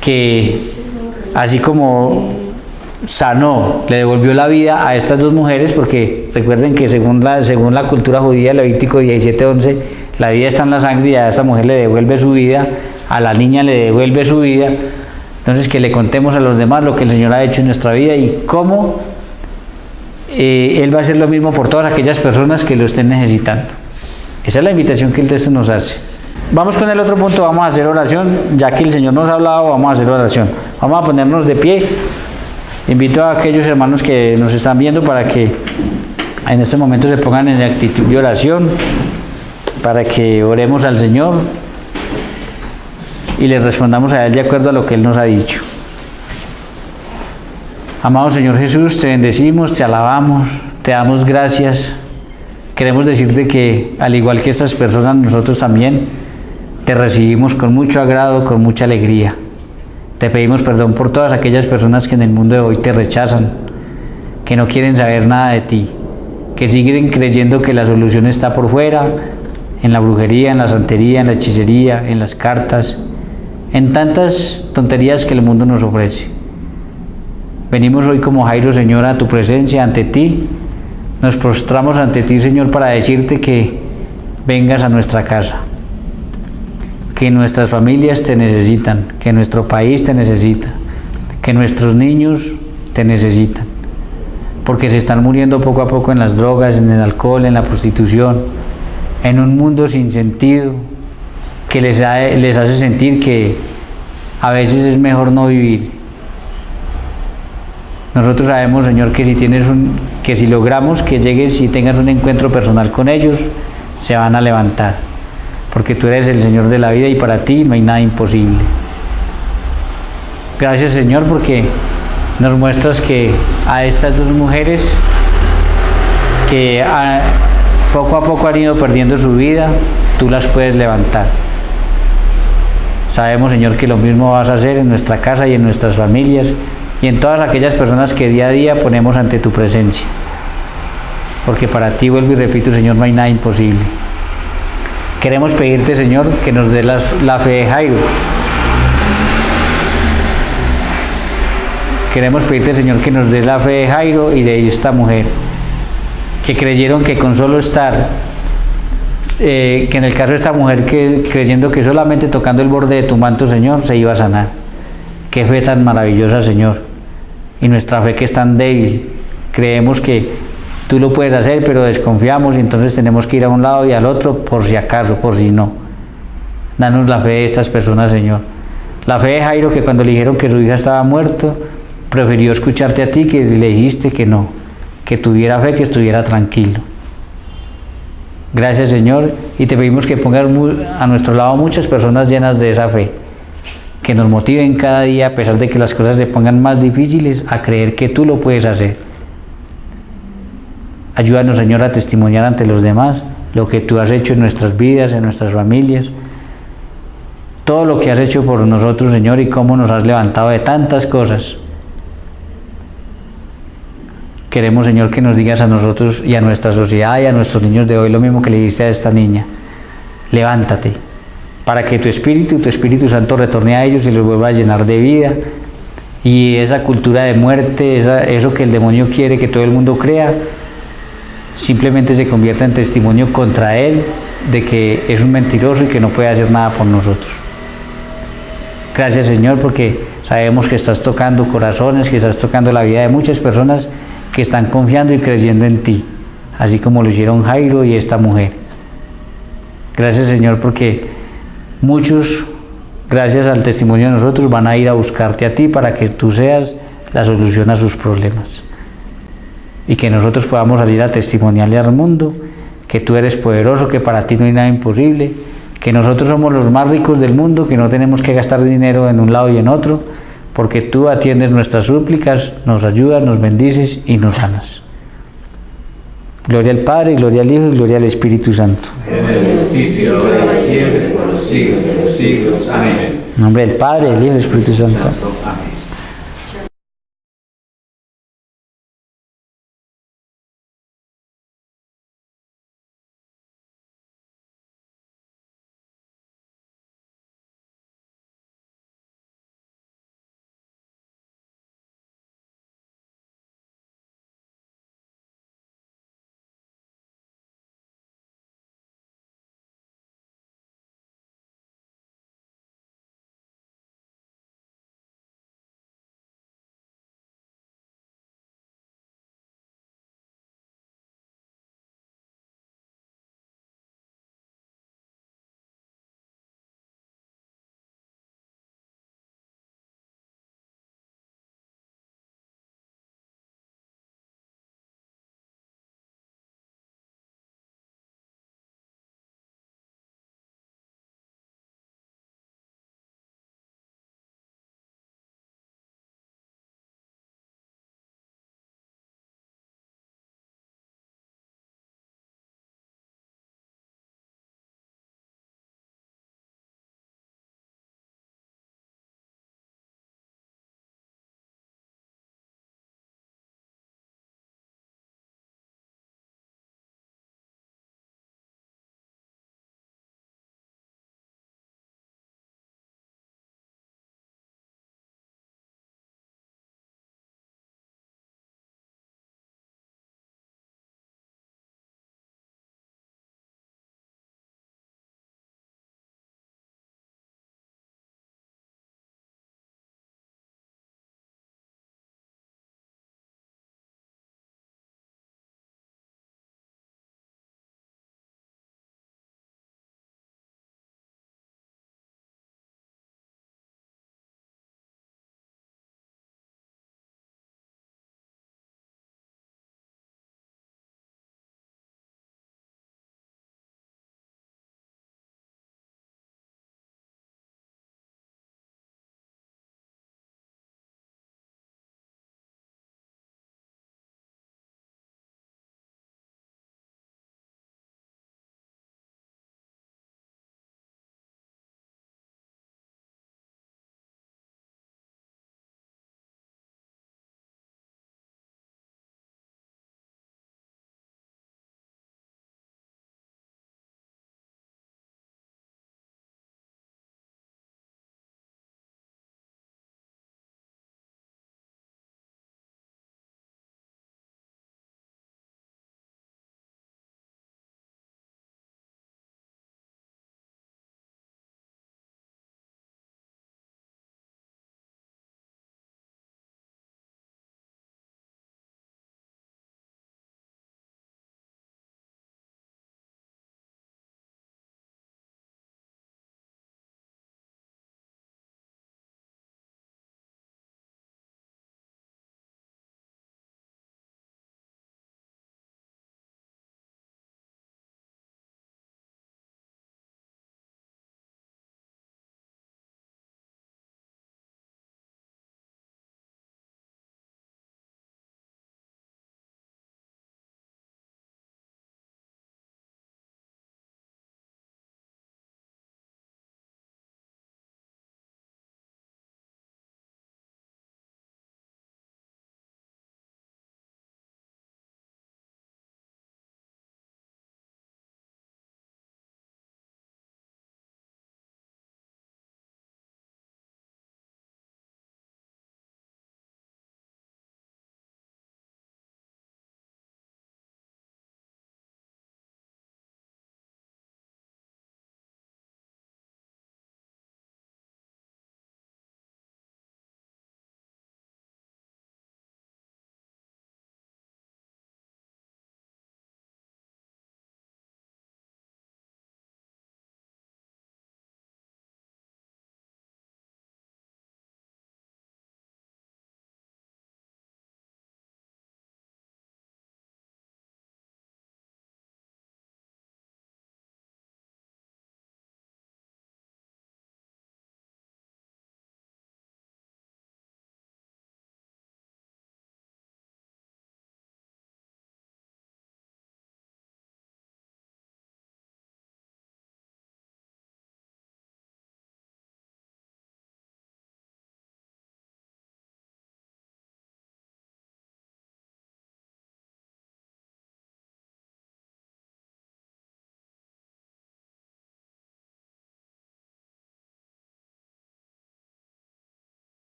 que así como sanó, le devolvió la vida a estas dos mujeres, porque recuerden que según la cultura judía, Levítico 17:11, la vida está en la sangre y a esta mujer le devuelve su vida, a la niña le devuelve su vida. Entonces que le contemos a los demás lo que el Señor ha hecho en nuestra vida y cómo Él va a hacer lo mismo por todas aquellas personas que lo estén necesitando. Esa es la invitación que el texto nos hace. Vamos con el otro punto, vamos a hacer oración, ya que el Señor nos ha hablado, vamos a hacer oración. Vamos a ponernos de pie. Invito a aquellos hermanos que nos están viendo para que en este momento se pongan en actitud de oración, para que oremos al Señor y le respondamos a Él de acuerdo a lo que Él nos ha dicho. Amado Señor Jesús, te bendecimos, te alabamos, te damos gracias. Queremos decirte que al igual que estas personas, nosotros también te recibimos con mucho agrado, con mucha alegría. Te pedimos perdón por todas aquellas personas que en el mundo de hoy te rechazan, que no quieren saber nada de ti, que siguen creyendo que la solución está por fuera, en la brujería, en la santería, en la hechicería, en las cartas, en tantas tonterías que el mundo nos ofrece. Venimos hoy como Jairo, Señor, a tu presencia, ante ti. Nos prostramos ante ti, Señor, para decirte que vengas a nuestra casa, que nuestras familias te necesitan, que nuestro país te necesita, que nuestros niños te necesitan, porque se están muriendo poco a poco en las drogas, en el alcohol, en la prostitución, en un mundo sin sentido que les hace sentir que a veces es mejor no vivir. Nosotros sabemos, Señor, que si logramos que llegues y tengas un encuentro personal con ellos, se van a levantar, porque tú eres el Señor de la vida y para ti no hay nada imposible. Gracias, Señor, porque nos muestras que a estas dos mujeres que poco a poco han ido perdiendo su vida, tú las puedes levantar. Sabemos, Señor, que lo mismo vas a hacer en nuestra casa y en nuestras familias y en todas aquellas personas que día a día ponemos ante tu presencia. Porque para ti, vuelvo y repito, Señor, no hay nada imposible. Queremos pedirte, Señor, que nos dé la fe de Jairo. Queremos pedirte, Señor, que nos dé la fe de Jairo y de esta mujer, que creyeron que con solo estar, que en el caso de esta mujer, creyendo que solamente tocando el borde de tu manto, Señor, se iba a sanar. Qué fe tan maravillosa, Señor. Y nuestra fe que es tan débil, creemos que tú lo puedes hacer, pero desconfiamos y entonces tenemos que ir a un lado y al otro por si acaso, por si no. Danos la fe de estas personas, Señor. La fe de Jairo, que cuando le dijeron que su hija estaba muerto, prefirió escucharte a ti, que le dijiste que no, que tuviera fe, que estuviera tranquilo. Gracias, Señor, y te pedimos que pongas a nuestro lado muchas personas llenas de esa fe, que nos motiven cada día, a pesar de que las cosas se pongan más difíciles, a creer que tú lo puedes hacer. Ayúdanos, Señor, a testimoniar ante los demás lo que tú has hecho en nuestras vidas, en nuestras familias, todo lo que has hecho por nosotros, Señor, y cómo nos has levantado de tantas cosas. Queremos, Señor, que nos digas a nosotros y a nuestra sociedad y a nuestros niños de hoy lo mismo que le dijiste a esta niña. Levántate, para que tu Espíritu Santo retorne a ellos y los vuelva a llenar de vida. Y esa cultura de muerte, eso que el demonio quiere que todo el mundo crea, simplemente se convierta en testimonio contra él de que es un mentiroso y que no puede hacer nada por nosotros. Gracias, Señor, porque sabemos que estás tocando corazones, que estás tocando la vida de muchas personas que están confiando y creyendo en ti, así como lo hicieron Jairo y esta mujer. Gracias, Señor, porque muchos, gracias al testimonio de nosotros, van a ir a buscarte a ti para que tú seas la solución a sus problemas. Y que nosotros podamos salir a testimoniarle al mundo que tú eres poderoso, que para ti no hay nada imposible, que nosotros somos los más ricos del mundo, que no tenemos que gastar dinero en un lado y en otro, porque tú atiendes nuestras súplicas, nos ayudas, nos bendices y nos sanas. Gloria al Padre, gloria al Hijo y gloria al Espíritu Santo. En el justicia, ahora y siempre, por los siglos de los siglos. Amén. En nombre del Padre, del Hijo y del Espíritu Santo.